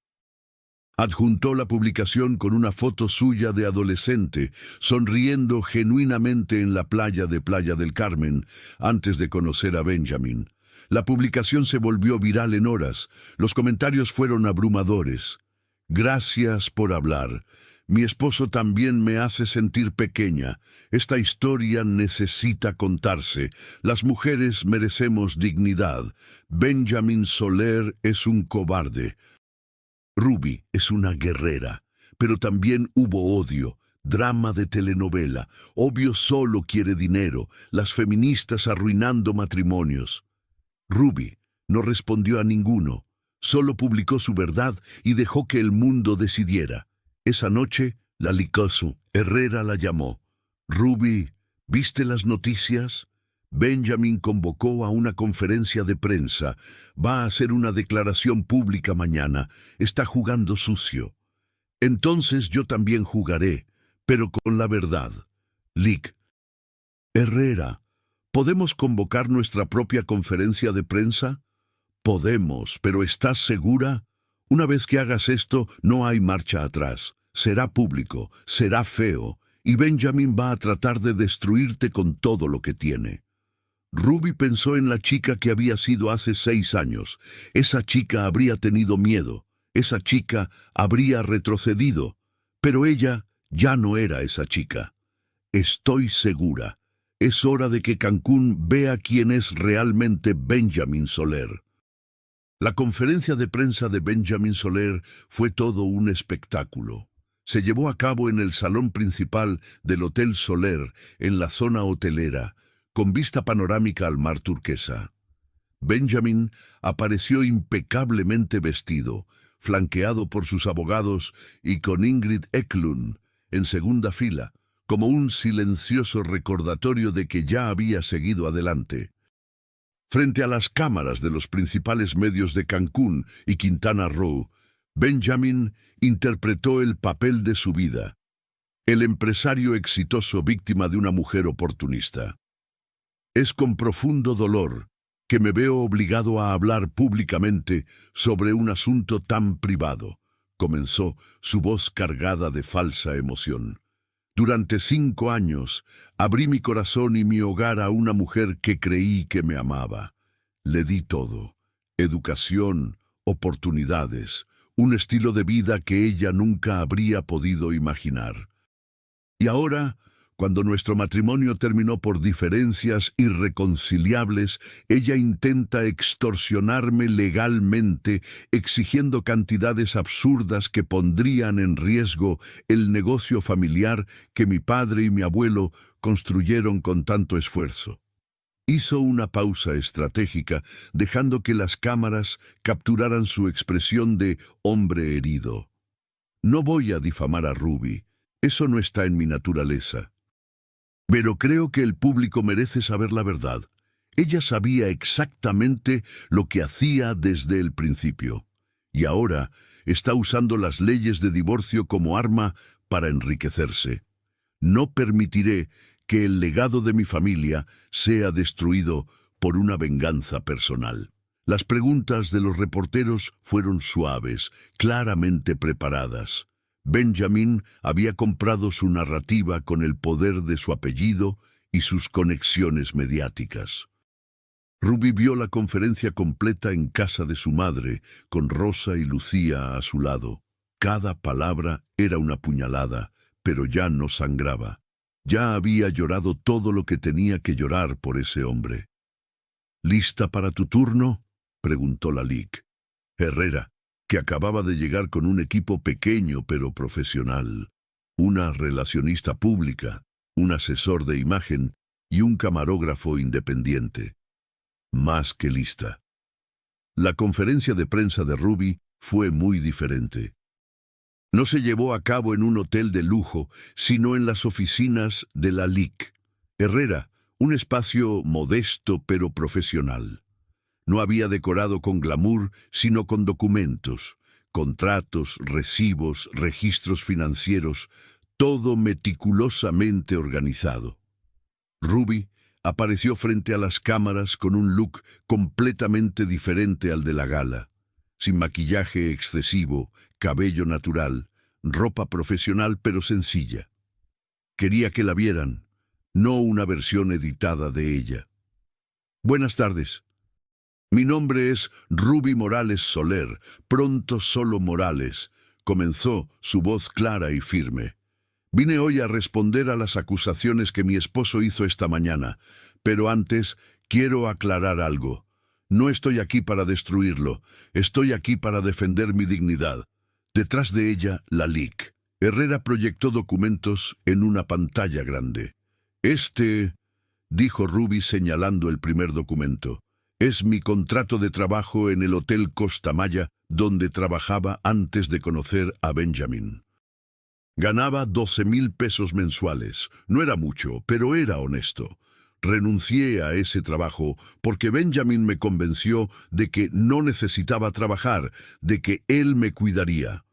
Adjuntó la publicación con una foto suya de adolescente, sonriendo genuinamente en la playa de Playa del Carmen, antes de conocer a Benjamin. La publicación se volvió viral en horas. Los comentarios fueron abrumadores. «Gracias por hablar. Mi esposo también me hace sentir pequeña. Esta historia necesita contarse. Las mujeres merecemos dignidad. Benjamin Soler es un cobarde. Ruby es una guerrera». Pero también hubo odio, drama de telenovela. Obvio solo quiere dinero, las feministas arruinando matrimonios. Ruby no respondió a ninguno, solo publicó su verdad y dejó que el mundo decidiera. Esa noche, la Licoso Herrera la llamó. «Ruby, ¿viste las noticias? Benjamin convocó a una conferencia de prensa. Va a hacer una declaración pública mañana. Está jugando sucio». «Entonces yo también jugaré, pero con la verdad». Lic. «Herrera, ¿podemos convocar nuestra propia conferencia de prensa?» «Podemos, pero ¿estás segura? Una vez que hagas esto, no hay marcha atrás. Será público, será feo, y Benjamin va a tratar de destruirte con todo lo que tiene». Ruby pensó en la chica que había sido hace 6 años. Esa chica habría tenido miedo. Esa chica habría retrocedido. Pero ella ya no era esa chica. «Estoy segura. Es hora de que Cancún vea quién es realmente Benjamin Soler». La conferencia de prensa de Benjamin Soler fue todo un espectáculo. Se llevó a cabo en el salón principal del Hotel Soler, en la zona hotelera, con vista panorámica al mar turquesa. Benjamin apareció impecablemente vestido, flanqueado por sus abogados y con Ingrid Eklund en segunda fila, como un silencioso recordatorio de que ya había seguido adelante. Frente a las cámaras de los principales medios de Cancún y Quintana Roo, Benjamin interpretó el papel de su vida, el empresario exitoso víctima de una mujer oportunista. Es con profundo dolor que me veo obligado a hablar públicamente sobre un asunto tan privado, comenzó, su voz cargada de falsa emoción. Durante 5 años, abrí mi corazón y mi hogar a una mujer que creí que me amaba. Le di todo: educación, oportunidades, un estilo de vida que ella nunca habría podido imaginar. Y ahora, cuando nuestro matrimonio terminó por diferencias irreconciliables, ella intenta extorsionarme legalmente, exigiendo cantidades absurdas que pondrían en riesgo el negocio familiar que mi padre y mi abuelo construyeron con tanto esfuerzo. Hizo una pausa estratégica, dejando que las cámaras capturaran su expresión de hombre herido. No voy a difamar a Ruby, eso no está en mi naturaleza. Pero creo que el público merece saber la verdad. Ella sabía exactamente lo que hacía desde el principio, y ahora está usando las leyes de divorcio como arma para enriquecerse. No permitiré que el legado de mi familia sea destruido por una venganza personal. Las preguntas de los reporteros fueron suaves, claramente preparadas. Benjamin había comprado su narrativa con el poder de su apellido y sus conexiones mediáticas. Ruby vio la conferencia completa en casa de su madre, con Rosa y Lucía a su lado. Cada palabra era una puñalada, pero ya no sangraba. Ya había llorado todo lo que tenía que llorar por ese hombre. ¿Lista para tu turno?, preguntó la Lic. Herrera, que acababa de llegar con un equipo pequeño pero profesional, una relacionista pública, un asesor de imagen y un camarógrafo independiente. Más que lista. La conferencia de prensa de Ruby fue muy diferente. No se llevó a cabo en un hotel de lujo, sino en las oficinas de la Lic. Herrera, un espacio modesto pero profesional. No había decorado con glamour, sino con documentos, contratos, recibos, registros financieros, todo meticulosamente organizado. Ruby apareció frente a las cámaras con un look completamente diferente al de la gala, sin maquillaje excesivo, cabello natural, ropa profesional pero sencilla. Quería que la vieran, no una versión editada de ella. Buenas tardes. Mi nombre es Ruby Morales Soler, pronto solo Morales, comenzó, su voz clara y firme. Vine hoy a responder a las acusaciones que mi esposo hizo esta mañana, pero antes quiero aclarar algo. No estoy aquí para destruirlo, estoy aquí para defender mi dignidad. Detrás de ella, la Lic. Herrera proyectó documentos en una pantalla grande. Dijo Ruby señalando el primer documento. Es mi contrato de trabajo en el Hotel Costa Maya, donde trabajaba antes de conocer a Benjamin. Ganaba 12,000 pesos mensuales. No era mucho, pero era honesto. Renuncié a ese trabajo porque Benjamin me convenció de que no necesitaba trabajar, de que él me cuidaría.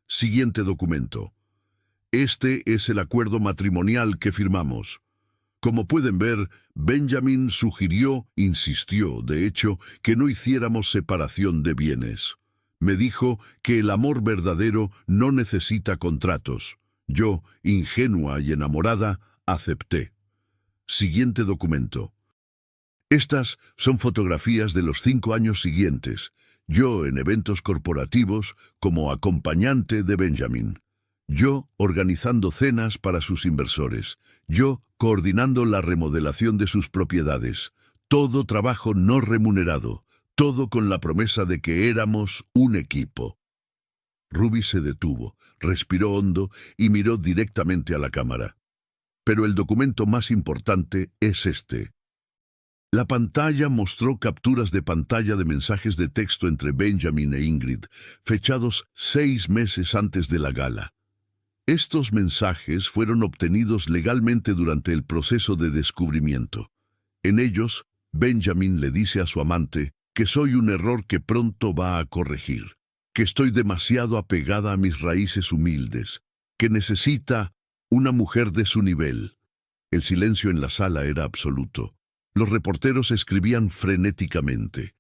Siguiente documento. Este es el acuerdo matrimonial que firmamos. Como pueden ver, Benjamin insistió, de hecho, que no hiciéramos separación de bienes. Me dijo que el amor verdadero no necesita contratos. Yo, ingenua y enamorada, acepté. Siguiente documento. Estas son fotografías de los 5 años siguientes, yo en eventos corporativos como acompañante de Benjamin. Yo organizando cenas para sus inversores. Yo coordinando la remodelación de sus propiedades. Todo trabajo no remunerado. Todo con la promesa de que éramos un equipo. Ruby se detuvo, respiró hondo y miró directamente a la cámara. Pero el documento más importante es este. La pantalla mostró capturas de pantalla de mensajes de texto entre Benjamin e Ingrid, fechados 6 meses antes de la gala. Estos mensajes fueron obtenidos legalmente durante el proceso de descubrimiento. En ellos, Benjamin le dice a su amante que soy un error que pronto va a corregir, que estoy demasiado apegada a mis raíces humildes, que necesita una mujer de su nivel. El silencio en la sala era absoluto. Los reporteros escribían frenéticamente.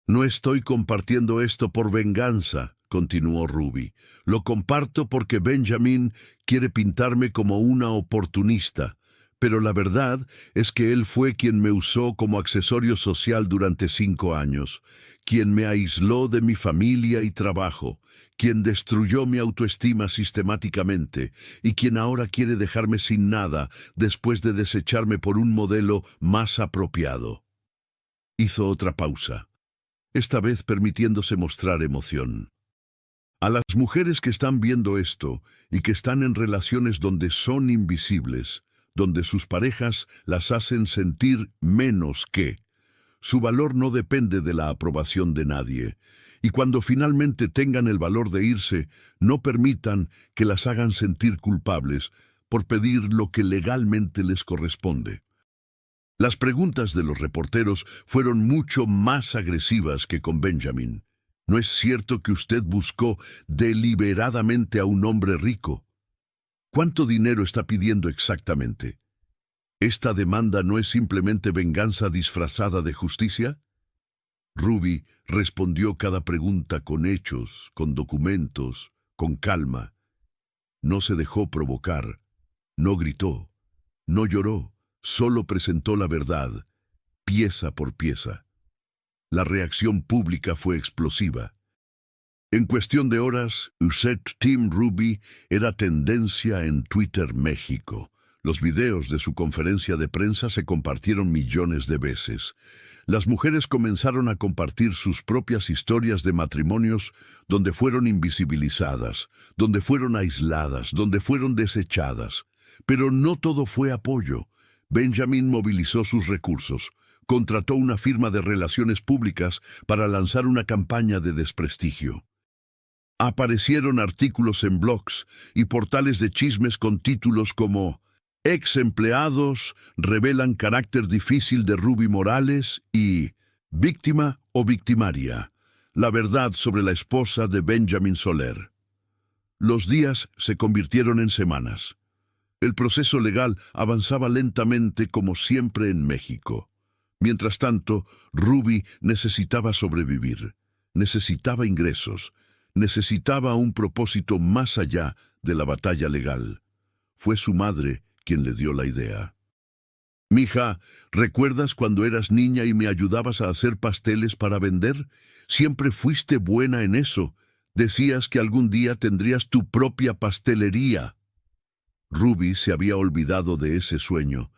No estoy compartiendo esto por venganza, continuó Ruby. Lo comparto porque Benjamin quiere pintarme como una oportunista, pero la verdad es que él fue quien me usó como accesorio social durante 5 años, quien me aisló de mi familia y trabajo, quien destruyó mi autoestima sistemáticamente y quien ahora quiere dejarme sin nada después de desecharme por un modelo más apropiado. Hizo otra pausa, esta vez permitiéndose mostrar emoción. A las mujeres que están viendo esto y que están en relaciones donde son invisibles, donde sus parejas las hacen sentir menos que, su valor no depende de la aprobación de nadie, y cuando finalmente tengan el valor de irse, no permitan que las hagan sentir culpables por pedir lo que legalmente les corresponde. Las preguntas de los reporteros fueron mucho más agresivas que con Benjamin. ¿No es cierto que usted buscó deliberadamente a un hombre rico? ¿Cuánto dinero está pidiendo exactamente? ¿Esta demanda no es simplemente venganza disfrazada de justicia? Ruby respondió cada pregunta con hechos, con documentos, con calma. No se dejó provocar, no gritó, no lloró, solo presentó la verdad, pieza por pieza. La reacción pública fue explosiva. En cuestión de horas, Used Team Ruby era tendencia en Twitter México. Los videos de su conferencia de prensa se compartieron millones de veces. Las mujeres comenzaron a compartir sus propias historias de matrimonios donde fueron invisibilizadas, donde fueron aisladas, donde fueron desechadas. Pero no todo fue apoyo. Benjamin movilizó sus recursos. Contrató una firma de relaciones públicas para lanzar una campaña de desprestigio. Aparecieron artículos en blogs y portales de chismes con títulos como «Ex empleados revelan carácter difícil de Ruby Morales» y «Víctima o victimaria, la verdad sobre la esposa de Benjamin Soler». Los días se convirtieron en semanas. El proceso legal avanzaba lentamente como siempre en México. Mientras tanto, Ruby necesitaba sobrevivir, necesitaba ingresos, necesitaba un propósito más allá de la batalla legal. Fue su madre quien le dio la idea. «Mija, ¿recuerdas cuando eras niña y me ayudabas a hacer pasteles para vender? Siempre fuiste buena en eso. Decías que algún día tendrías tu propia pastelería». Ruby se había olvidado de ese sueño,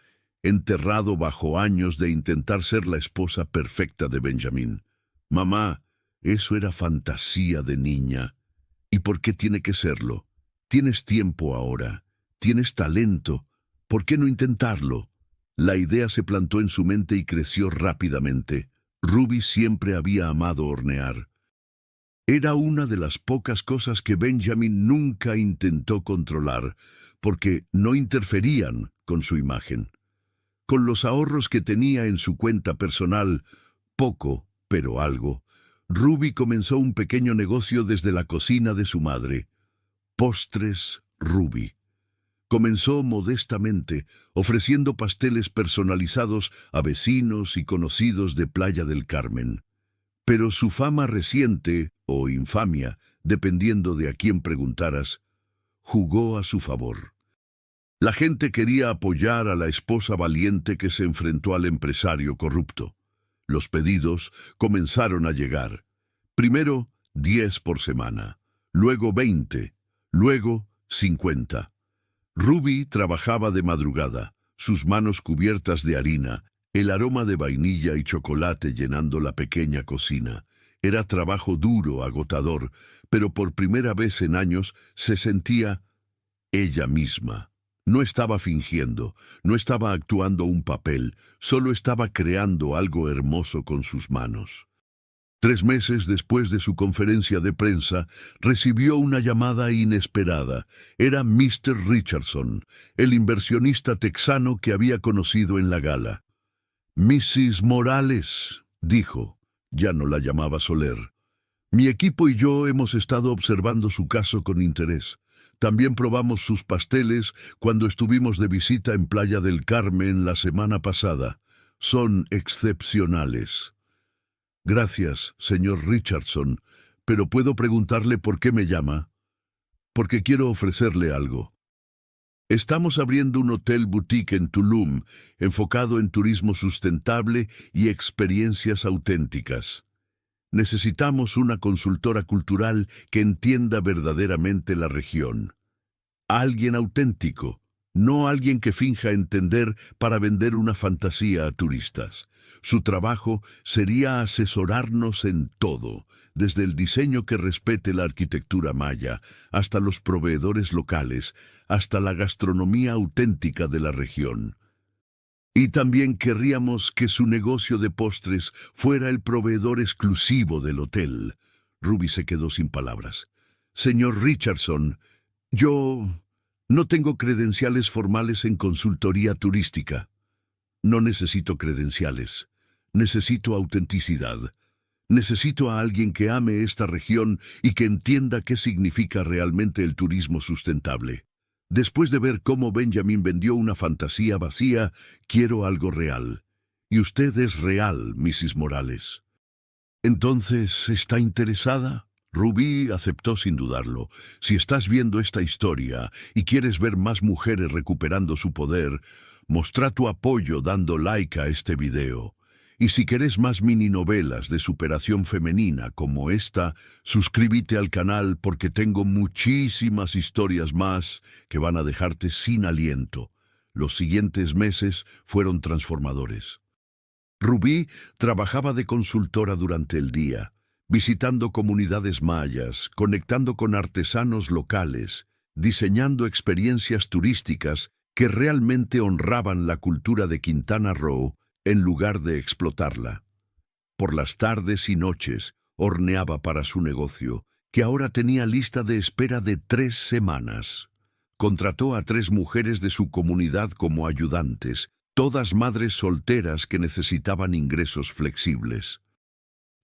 enterrado bajo años de intentar ser la esposa perfecta de Benjamin. «Mamá, eso era fantasía de niña. ¿Y por qué tiene que serlo? Tienes tiempo ahora, tienes talento. ¿Por qué no intentarlo?». La idea se plantó en su mente y creció rápidamente. Ruby siempre había amado hornear. Era una de las pocas cosas que Benjamin nunca intentó controlar, porque no interferían con su imagen. Con los ahorros que tenía en su cuenta personal, poco, pero algo, Ruby comenzó un pequeño negocio desde la cocina de su madre. Postres Ruby. Comenzó modestamente, ofreciendo pasteles personalizados a vecinos y conocidos de Playa del Carmen. Pero su fama reciente, o infamia, dependiendo de a quién preguntaras, jugó a su favor. La gente quería apoyar a la esposa valiente que se enfrentó al empresario corrupto. Los pedidos comenzaron a llegar. Primero 10 por semana, luego 20, luego 50. Ruby trabajaba de madrugada, sus manos cubiertas de harina, el aroma de vainilla y chocolate llenando la pequeña cocina. Era trabajo duro, agotador, pero por primera vez en años se sentía ella misma. No estaba fingiendo, no estaba actuando un papel, solo estaba creando algo hermoso con sus manos. 3 meses después de su conferencia de prensa, recibió una llamada inesperada. Era Mr. Richardson, el inversionista texano que había conocido en la gala. «Mrs. Morales», dijo, ya no la llamaba Soler. «Mi equipo y yo hemos estado observando su caso con interés. También probamos sus pasteles cuando estuvimos de visita en Playa del Carmen la semana pasada. Son excepcionales». «Gracias, señor Richardson, pero ¿puedo preguntarle por qué me llama?» «Porque quiero ofrecerle algo. Estamos abriendo un hotel boutique en Tulum, enfocado en turismo sustentable y experiencias auténticas. Necesitamos una consultora cultural que entienda verdaderamente la región. Alguien auténtico, no alguien que finja entender para vender una fantasía a turistas. Su trabajo sería asesorarnos en todo, desde el diseño que respete la arquitectura maya, hasta los proveedores locales, hasta la gastronomía auténtica de la región. Y también querríamos que su negocio de postres fuera el proveedor exclusivo del hotel». Ruby se quedó sin palabras. «Señor Richardson, yo no tengo credenciales formales en consultoría turística. No necesito credenciales. Necesito autenticidad. Necesito a alguien que ame esta región y que entienda qué significa realmente el turismo sustentable. Después de ver cómo Benjamin vendió una fantasía vacía, quiero algo real. Y usted es real, Mrs. Morales». «Entonces, ¿está interesada?» Ruby aceptó sin dudarlo. «Si estás viendo esta historia y quieres ver más mujeres recuperando su poder, mostra tu apoyo dando like a este video. Y si querés más mini novelas de superación femenina como esta, suscríbete al canal porque tengo muchísimas historias más que van a dejarte sin aliento». Los siguientes meses fueron transformadores. Ruby trabajaba de consultora durante el día, visitando comunidades mayas, conectando con artesanos locales, diseñando experiencias turísticas que realmente honraban la cultura de Quintana Roo en lugar de explotarla. Por las tardes y noches horneaba para su negocio, que ahora tenía lista de espera de 3 semanas. Contrató a 3 mujeres de su comunidad como ayudantes, todas madres solteras que necesitaban ingresos flexibles.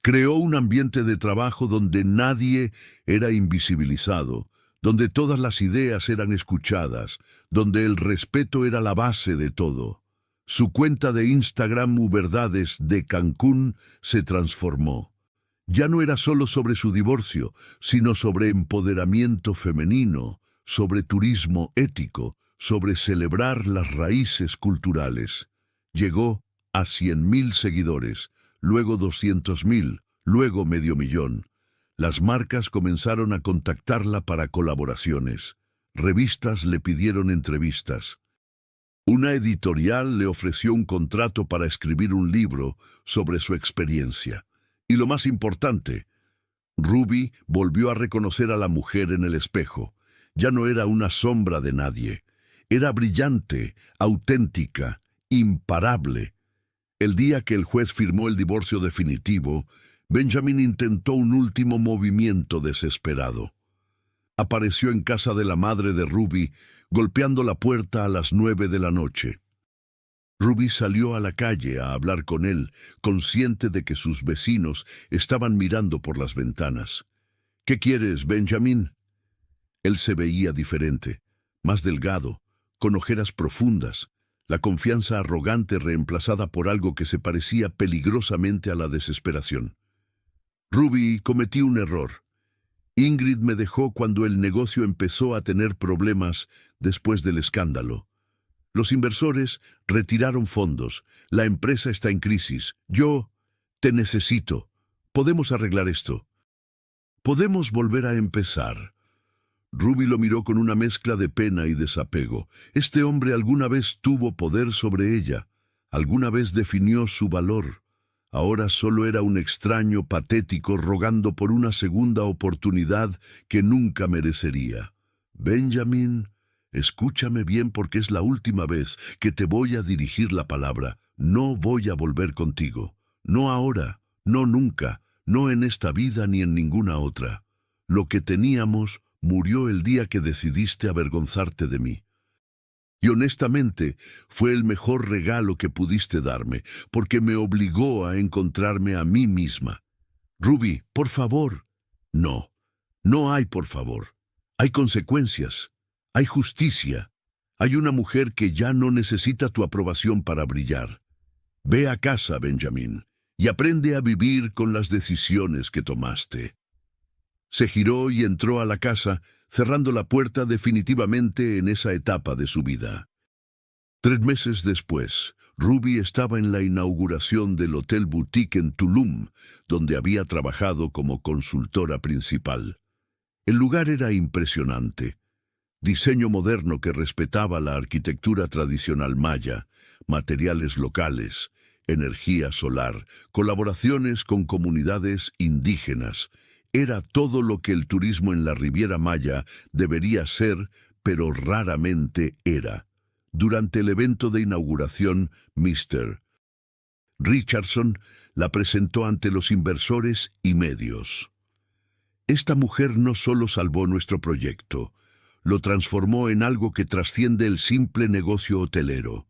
Creó un ambiente de trabajo donde nadie era invisibilizado, donde todas las ideas eran escuchadas, donde el respeto era la base de todo. Su cuenta de Instagram Verdades de Cancún se transformó. Ya no era solo sobre su divorcio, sino sobre empoderamiento femenino, sobre turismo ético, sobre celebrar las raíces culturales. Llegó a 100.000 seguidores, luego 200.000, luego 500.000. Las marcas comenzaron a contactarla para colaboraciones. Revistas le pidieron entrevistas. Una editorial le ofreció un contrato para escribir un libro sobre su experiencia. Y lo más importante, Ruby volvió a reconocer a la mujer en el espejo. Ya no era una sombra de nadie. Era brillante, auténtica, imparable. El día que el juez firmó el divorcio definitivo, Benjamin intentó un último movimiento desesperado. Apareció en casa de la madre de Ruby, golpeando la puerta a las 9 de la noche. Ruby salió a la calle a hablar con él, consciente de que sus vecinos estaban mirando por las ventanas. «¿Qué quieres, Benjamin?» Él se veía diferente, más delgado, con ojeras profundas, la confianza arrogante reemplazada por algo que se parecía peligrosamente a la desesperación. «Ruby, cometí un error. Ingrid me dejó cuando el negocio empezó a tener problemas después del escándalo. Los inversores retiraron fondos, la empresa está en crisis. Yo te necesito. Podemos arreglar esto. Podemos volver a empezar». Ruby lo miró con una mezcla de pena y desapego. Este hombre alguna vez tuvo poder sobre ella, alguna vez definió su valor. Ahora solo era un extraño patético rogando por una segunda oportunidad que nunca merecería. Benjamin Escúchame bien porque es la última vez que te voy a dirigir la palabra. No voy a volver contigo. No ahora, no nunca, no en esta vida ni en ninguna otra. Lo que teníamos murió el día que decidiste avergonzarte de mí. Y honestamente, fue el mejor regalo que pudiste darme, porque me obligó a encontrarme a mí misma. Ruby, por favor. No, no hay por favor. Hay consecuencias, hay justicia. Hay una mujer que ya no necesita tu aprobación para brillar. Ve a casa, Benjamin, y aprende a vivir con las decisiones que tomaste. Se giró y entró a la casa, cerrando la puerta definitivamente en esa etapa de su vida. 3 meses después, Ruby estaba en la inauguración del Hotel Boutique en Tulum, donde había trabajado como consultora principal. El lugar era impresionante. Diseño moderno que respetaba la arquitectura tradicional maya, materiales locales, energía solar, colaboraciones con comunidades indígenas. Era todo lo que el turismo en la Riviera Maya debería ser, pero raramente era. Durante el evento de inauguración, Mr. Richardson la presentó ante los inversores y medios. Esta mujer no solo salvó nuestro proyecto, lo transformó en algo que trasciende el simple negocio hotelero.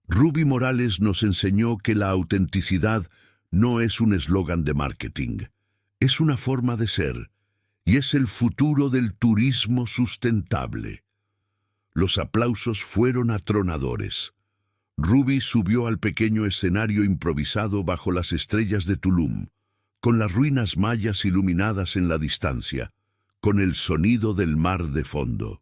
Ruby Morales nos enseñó que la autenticidad no es un eslogan de marketing, es una forma de ser, y es el futuro del turismo sustentable. Los aplausos fueron atronadores. Ruby subió al pequeño escenario improvisado bajo las estrellas de Tulum, con las ruinas mayas iluminadas en la distancia, con el sonido del mar de fondo.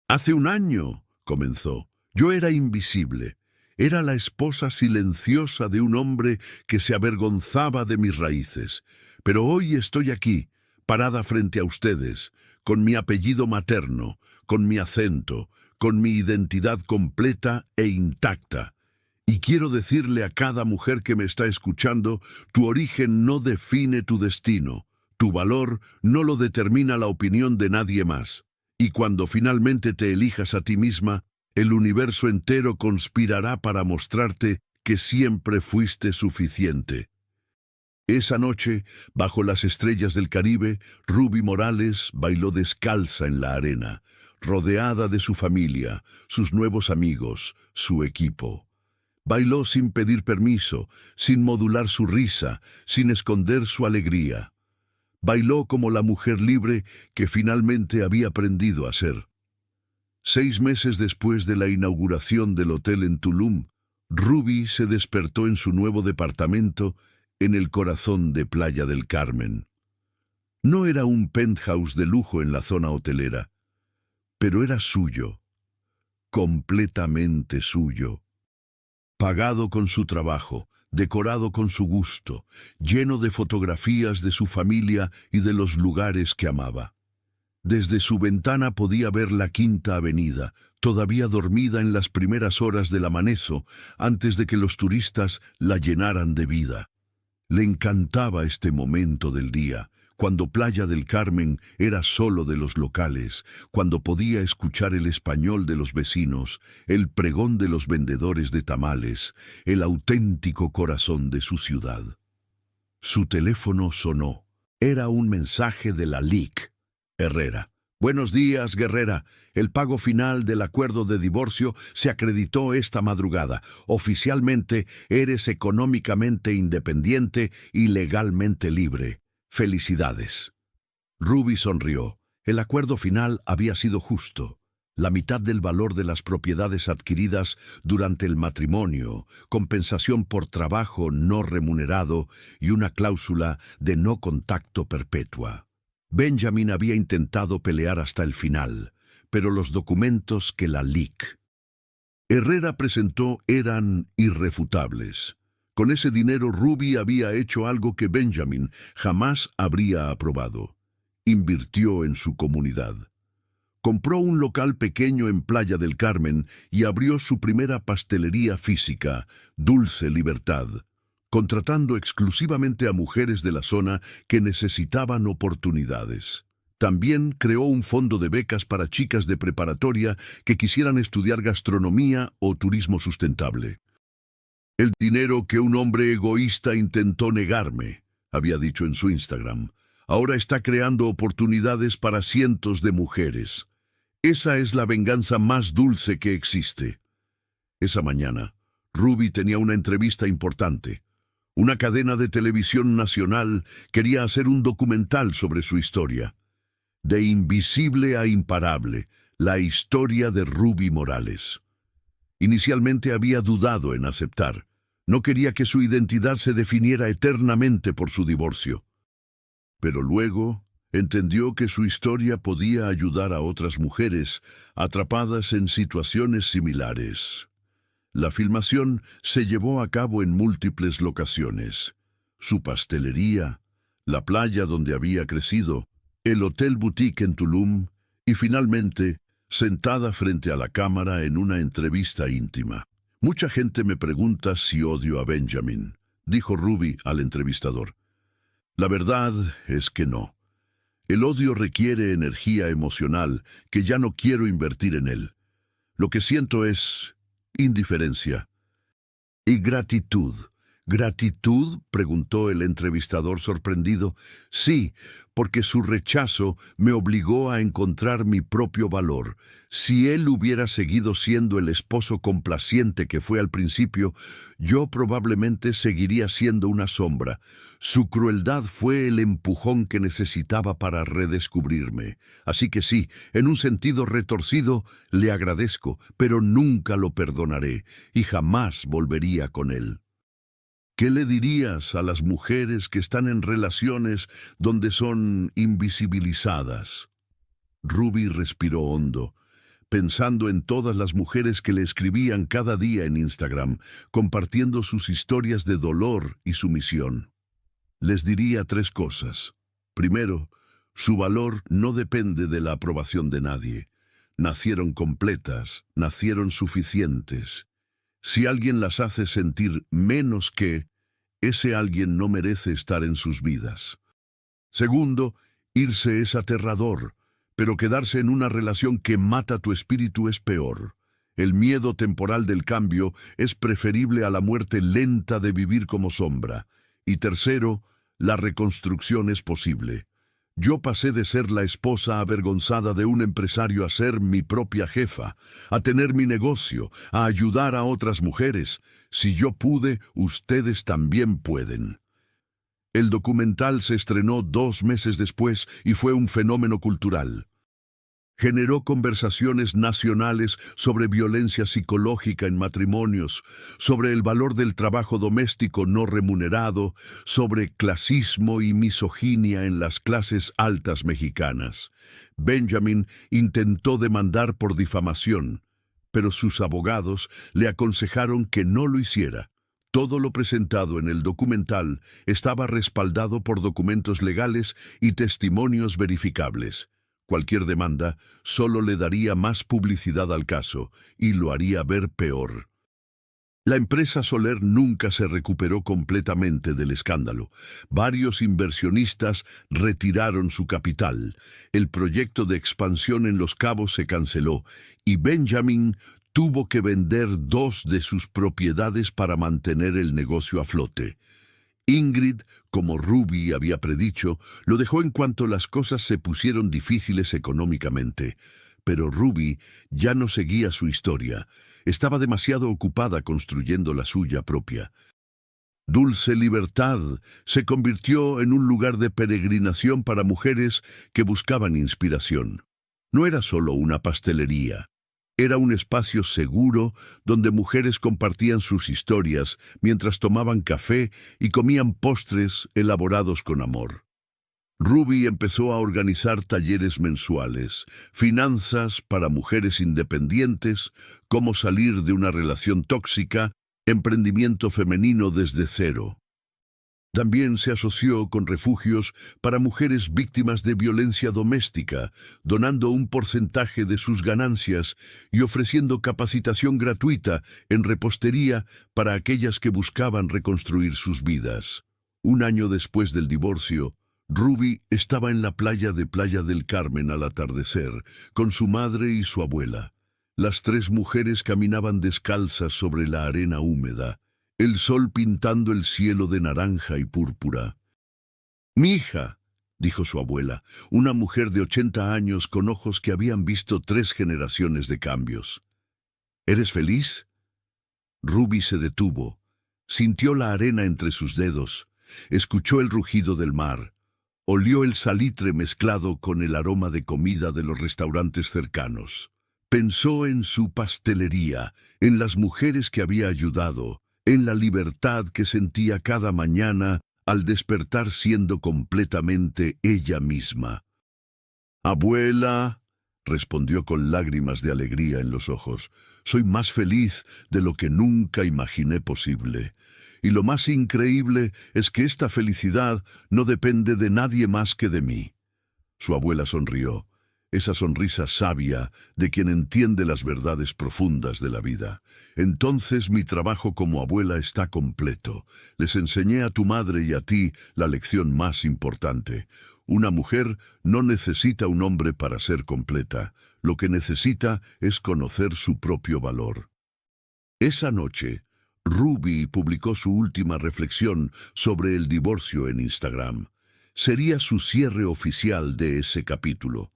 «Hace un año», comenzó, «yo era invisible. Era la esposa silenciosa de un hombre que se avergonzaba de mis raíces. Pero hoy estoy aquí, parada frente a ustedes, con mi apellido materno, con mi acento, con mi identidad completa e intacta. Y quiero decirle a cada mujer que me está escuchando, tu origen no define tu destino, tu valor no lo determina la opinión de nadie más. Y cuando finalmente te elijas a ti misma, el universo entero conspirará para mostrarte que siempre fuiste suficiente». Esa noche, bajo las estrellas del Caribe, Ruby Morales bailó descalza en la arena, rodeada de su familia, sus nuevos amigos, su equipo. Bailó sin pedir permiso, sin modular su risa, sin esconder su alegría. Bailó como la mujer libre que finalmente había aprendido a ser. 6 meses después de la inauguración del hotel en Tulum, Ruby se despertó en su nuevo departamento en el corazón de Playa del Carmen. No era un penthouse de lujo en la zona hotelera, pero era suyo, completamente suyo. Pagado con su trabajo, decorado con su gusto, lleno de fotografías de su familia y de los lugares que amaba. Desde su ventana podía ver la Quinta Avenida, todavía dormida en las primeras horas del amanecer, antes de que los turistas la llenaran de vida. Le encantaba este momento del día, cuando Playa del Carmen era solo de los locales, cuando podía escuchar el español de los vecinos, el pregón de los vendedores de tamales, el auténtico corazón de su ciudad. Su teléfono sonó. Era un mensaje de la LIC. Herrera. «Buenos días, Guerrera. El pago final del acuerdo de divorcio se acreditó esta madrugada. Oficialmente eres económicamente independiente y legalmente libre. Felicidades». Ruby sonrió. El acuerdo final había sido justo. La mitad del valor de las propiedades adquiridas durante el matrimonio, compensación por trabajo no remunerado y una cláusula de no contacto perpetua. Benjamin había intentado pelear hasta el final, pero los documentos que la LIC Herrera presentó eran irrefutables. Con ese dinero Ruby había hecho algo que Benjamin jamás habría aprobado. Invirtió en su comunidad. Compró un local pequeño en Playa del Carmen y abrió su primera pastelería física, Dulce Libertad, contratando exclusivamente a mujeres de la zona que necesitaban oportunidades. También creó un fondo de becas para chicas de preparatoria que quisieran estudiar gastronomía o turismo sustentable. El dinero que un hombre egoísta intentó negarme, había dicho en su Instagram, ahora está creando oportunidades para cientos de mujeres. Esa es la venganza más dulce que existe. Esa mañana, Ruby tenía una entrevista importante. Una cadena de televisión nacional quería hacer un documental sobre su historia. De invisible a imparable, la historia de Ruby Morales. Inicialmente había dudado en aceptar. No quería que su identidad se definiera eternamente por su divorcio. Pero luego entendió que su historia podía ayudar a otras mujeres atrapadas en situaciones similares. La filmación se llevó a cabo en múltiples locaciones. Su pastelería, la playa donde había crecido, el hotel boutique en Tulum y finalmente, sentada frente a la cámara en una entrevista íntima. Mucha gente me pregunta si odio a Benjamin, dijo Ruby al entrevistador. La verdad es que no. El odio requiere energía emocional que ya no quiero invertir en él. Lo que siento es indiferencia y gratitud. ¿Gratitud?, preguntó el entrevistador sorprendido. Sí, porque su rechazo me obligó a encontrar mi propio valor. Si él hubiera seguido siendo el esposo complaciente que fue al principio, yo probablemente seguiría siendo una sombra. Su crueldad fue el empujón que necesitaba para redescubrirme. Así que sí, en un sentido retorcido, le agradezco, pero nunca lo perdonaré y jamás volvería con él. ¿Qué le dirías a las mujeres que están en relaciones donde son invisibilizadas? Ruby respiró hondo, pensando en todas las mujeres que le escribían cada día en Instagram, compartiendo sus historias de dolor y sumisión. Les diría 3 cosas. Primero, su valor no depende de la aprobación de nadie. Nacieron completas, nacieron suficientes. Si alguien las hace sentir menos que, ese alguien no merece estar en sus vidas. Segundo, irse es aterrador, pero quedarse en una relación que mata tu espíritu es peor. El miedo temporal del cambio es preferible a la muerte lenta de vivir como sombra. Y tercero, la reconstrucción es posible. Yo pasé de ser la esposa avergonzada de un empresario a ser mi propia jefa, a tener mi negocio, a ayudar a otras mujeres. Si yo pude, ustedes también pueden. El documental se estrenó 2 meses después y fue un fenómeno cultural. Generó conversaciones nacionales sobre violencia psicológica en matrimonios, sobre el valor del trabajo doméstico no remunerado, sobre clasismo y misoginia en las clases altas mexicanas. Benjamin intentó demandar por difamación, pero sus abogados le aconsejaron que no lo hiciera. Todo lo presentado en el documental estaba respaldado por documentos legales y testimonios verificables. Cualquier demanda solo le daría más publicidad al caso y lo haría ver peor. La empresa Soler nunca se recuperó completamente del escándalo. Varios inversionistas retiraron su capital. El proyecto de expansión en Los Cabos se canceló y Benjamin tuvo que vender 2 de sus propiedades para mantener el negocio a flote. Ingrid, como Ruby había predicho, lo dejó en cuanto las cosas se pusieron difíciles económicamente. Pero Ruby ya no seguía su historia. Estaba demasiado ocupada construyendo la suya propia. Dulce Libertad se convirtió en un lugar de peregrinación para mujeres que buscaban inspiración. No era solo una pastelería. Era un espacio seguro donde mujeres compartían sus historias mientras tomaban café y comían postres elaborados con amor. Ruby empezó a organizar talleres mensuales, finanzas para mujeres independientes, cómo salir de una relación tóxica, emprendimiento femenino desde cero. También se asoció con refugios para mujeres víctimas de violencia doméstica, donando un porcentaje de sus ganancias y ofreciendo capacitación gratuita en repostería para aquellas que buscaban reconstruir sus vidas. Un año después del divorcio, Ruby estaba en la playa de Playa del Carmen al atardecer, con su madre y su abuela. Las tres mujeres caminaban descalzas sobre la arena húmeda, el sol pintando el cielo de naranja y púrpura. «Mi hija», dijo su abuela, una mujer de 80 años con ojos que habían visto 3 generaciones de cambios. «¿Eres feliz?». Ruby se detuvo, sintió la arena entre sus dedos, escuchó el rugido del mar, olió el salitre mezclado con el aroma de comida de los restaurantes cercanos. Pensó en su pastelería, en las mujeres que había ayudado, en la libertad que sentía cada mañana al despertar siendo completamente ella misma. «Abuela», respondió con lágrimas de alegría en los ojos, «soy más feliz de lo que nunca imaginé posible. Y lo más increíble es que esta felicidad no depende de nadie más que de mí». Su abuela sonrió, esa sonrisa sabia de quien entiende las verdades profundas de la vida. «Entonces mi trabajo como abuela está completo. Les enseñé a tu madre y a ti la lección más importante. Una mujer no necesita un hombre para ser completa. Lo que necesita es conocer su propio valor». Esa noche, Ruby publicó su última reflexión sobre el divorcio en Instagram. Sería su cierre oficial de ese capítulo.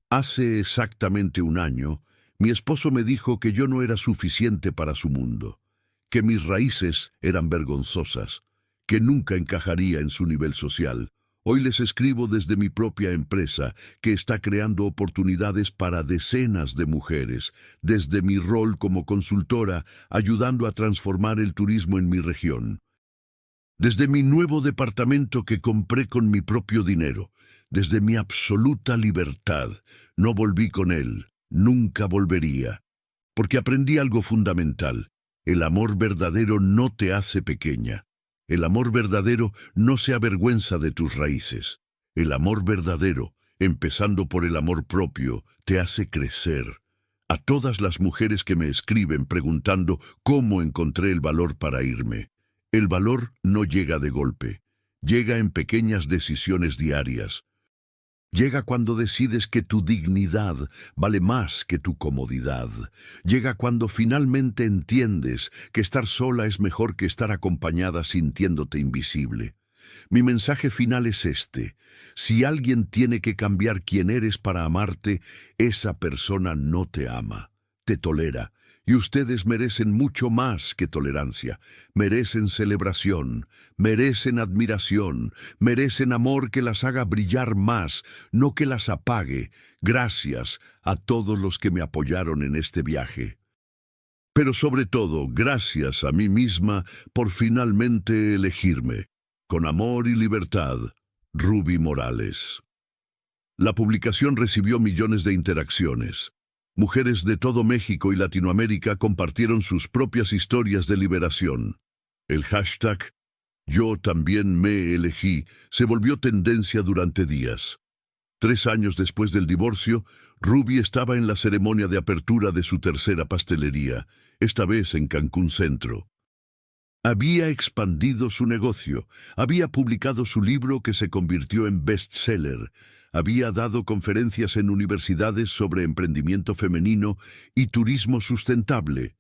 «Hace exactamente un año, mi esposo me dijo que yo no era suficiente para su mundo, que mis raíces eran vergonzosas, que nunca encajaría en su nivel social. Hoy les escribo desde mi propia empresa, que está creando oportunidades para decenas de mujeres, desde mi rol como consultora, ayudando a transformar el turismo en mi región. Desde mi nuevo departamento que compré con mi propio dinero, desde mi absoluta libertad, no volví con él, nunca volvería. Porque aprendí algo fundamental: el amor verdadero no te hace pequeña. El amor verdadero no se avergüenza de tus raíces. El amor verdadero, empezando por el amor propio, te hace crecer. A todas las mujeres que me escriben preguntando cómo encontré el valor para irme. El valor no llega de golpe, llega en pequeñas decisiones diarias. Llega cuando decides que tu dignidad vale más que tu comodidad. Llega cuando finalmente entiendes que estar sola es mejor que estar acompañada sintiéndote invisible. Mi mensaje final es este: si alguien tiene que cambiar quién eres para amarte, esa persona no te ama, te tolera. Y ustedes merecen mucho más que tolerancia. Merecen celebración, merecen admiración, merecen amor que las haga brillar más, no que las apague. Gracias a todos los que me apoyaron en este viaje. Pero sobre todo, gracias a mí misma por finalmente elegirme. Con amor y libertad, Ruby Morales. La publicación recibió millones de interacciones. Mujeres de todo México y Latinoamérica compartieron sus propias historias de liberación. El hashtag «Yo también me elegí» se volvió tendencia durante días. 3 años después del divorcio, Ruby estaba en la ceremonia de apertura de su tercera pastelería, esta vez en Cancún Centro. Había expandido su negocio, había publicado su libro que se convirtió en bestseller, había dado conferencias en universidades sobre emprendimiento femenino y turismo sustentable.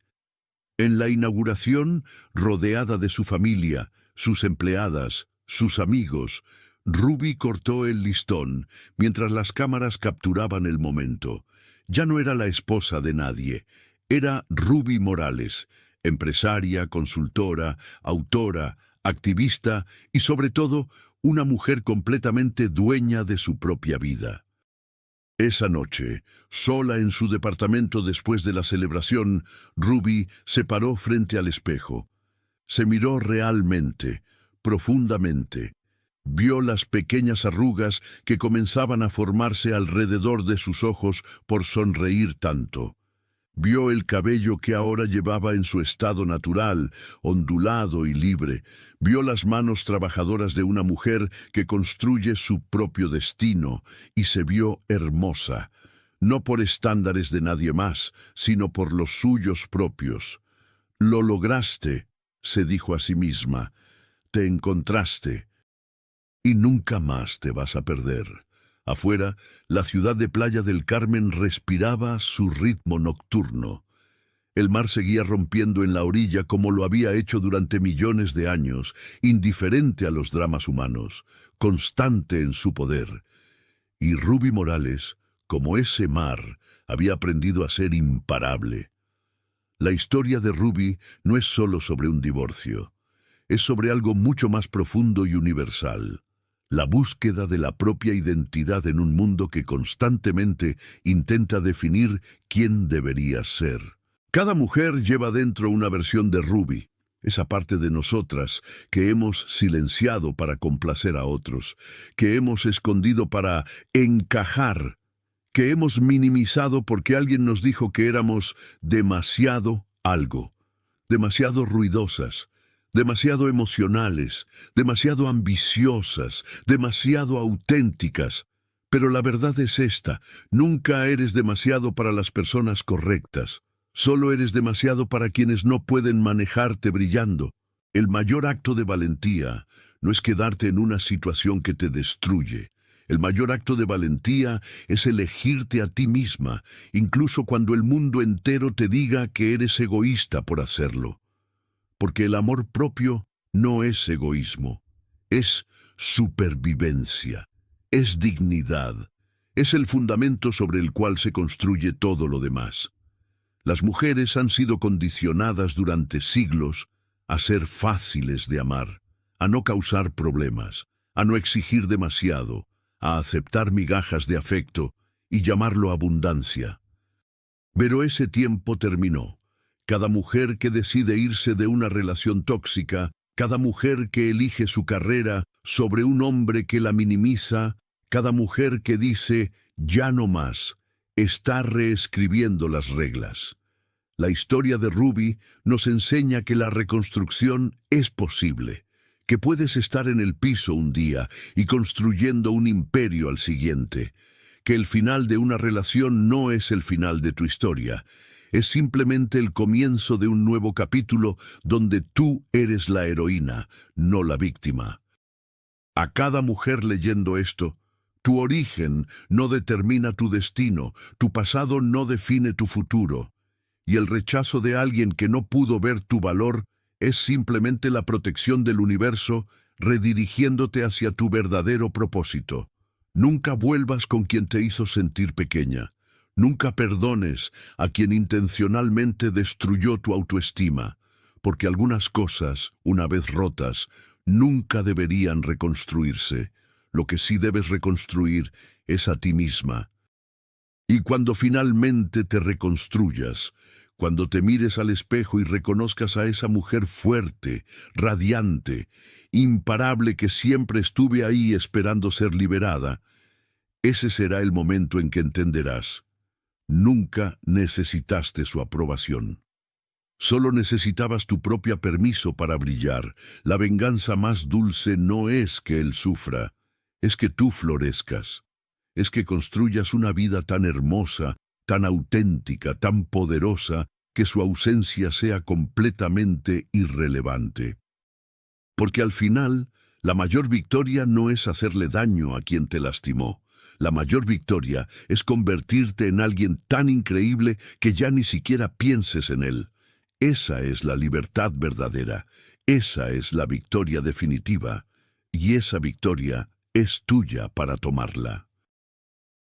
En la inauguración, rodeada de su familia, sus empleadas, sus amigos, Ruby cortó el listón mientras las cámaras capturaban el momento. Ya no era la esposa de nadie, era Ruby Morales, empresaria, consultora, autora, activista y sobre todo una mujer completamente dueña de su propia vida. Esa noche, sola en su departamento después de la celebración, Ruby se paró frente al espejo. Se miró realmente, profundamente. Vio las pequeñas arrugas que comenzaban a formarse alrededor de sus ojos por sonreír tanto. Vio el cabello que ahora llevaba en su estado natural, ondulado y libre. Vio las manos trabajadoras de una mujer que construye su propio destino y se vio hermosa, no por estándares de nadie más, sino por los suyos propios. «Lo lograste», se dijo a sí misma. «Te encontraste». y nunca más te vas a perder. Afuera, la ciudad de Playa del Carmen respiraba su ritmo nocturno. El mar seguía rompiendo en la orilla como lo había hecho durante millones de años, indiferente a los dramas humanos, constante en su poder. Y Ruby Morales, como ese mar, había aprendido a ser imparable. La historia de Ruby no es solo sobre un divorcio, es sobre algo mucho más profundo y universal. La búsqueda de la propia identidad en un mundo que constantemente intenta definir quién debería ser. Cada mujer lleva dentro una versión de Ruby, esa parte de nosotras que hemos silenciado para complacer a otros, que hemos escondido para encajar, que hemos minimizado porque alguien nos dijo que éramos demasiado algo, demasiado ruidosas, demasiado emocionales, demasiado ambiciosas, demasiado auténticas. Pero la verdad es esta: nunca eres demasiado para las personas correctas. Solo eres demasiado para quienes no pueden manejarte brillando. El mayor acto de valentía no es quedarte en una situación que te destruye. El mayor acto de valentía es elegirte a ti misma, incluso cuando el mundo entero te diga que eres egoísta por hacerlo. Porque el amor propio no es egoísmo, es supervivencia, es dignidad, es el fundamento sobre el cual se construye todo lo demás. Las mujeres han sido condicionadas durante siglos a ser fáciles de amar, a no causar problemas, a no exigir demasiado, a aceptar migajas de afecto y llamarlo abundancia. Pero ese tiempo terminó. Cada mujer que decide irse de una relación tóxica, cada mujer que elige su carrera sobre un hombre que la minimiza, cada mujer que dice «ya no más», está reescribiendo las reglas. La historia de Ruby nos enseña que la reconstrucción es posible, que puedes estar en el piso un día y construyendo un imperio al siguiente, que el final de una relación no es el final de tu historia, es simplemente el comienzo de un nuevo capítulo donde tú eres la heroína, no la víctima. A cada mujer leyendo esto, tu origen no determina tu destino, tu pasado no define tu futuro, y el rechazo de alguien que no pudo ver tu valor es simplemente la protección del universo redirigiéndote hacia tu verdadero propósito. Nunca vuelvas con quien te hizo sentir pequeña. Nunca perdones a quien intencionalmente destruyó tu autoestima, porque algunas cosas, una vez rotas, nunca deberían reconstruirse. Lo que sí debes reconstruir es a ti misma. Y cuando finalmente te reconstruyas, cuando te mires al espejo y reconozcas a esa mujer fuerte, radiante, imparable que siempre estuve ahí esperando ser liberada, ese será el momento en que entenderás. Nunca necesitaste su aprobación. Solo necesitabas tu propio permiso para brillar. La venganza más dulce no es que él sufra, es que tú florezcas. Es que construyas una vida tan hermosa, tan auténtica, tan poderosa, que su ausencia sea completamente irrelevante. Porque al final, la mayor victoria no es hacerle daño a quien te lastimó. La mayor victoria es convertirte en alguien tan increíble que ya ni siquiera pienses en él. Esa es la libertad verdadera, esa es la victoria definitiva, y esa victoria es tuya para tomarla.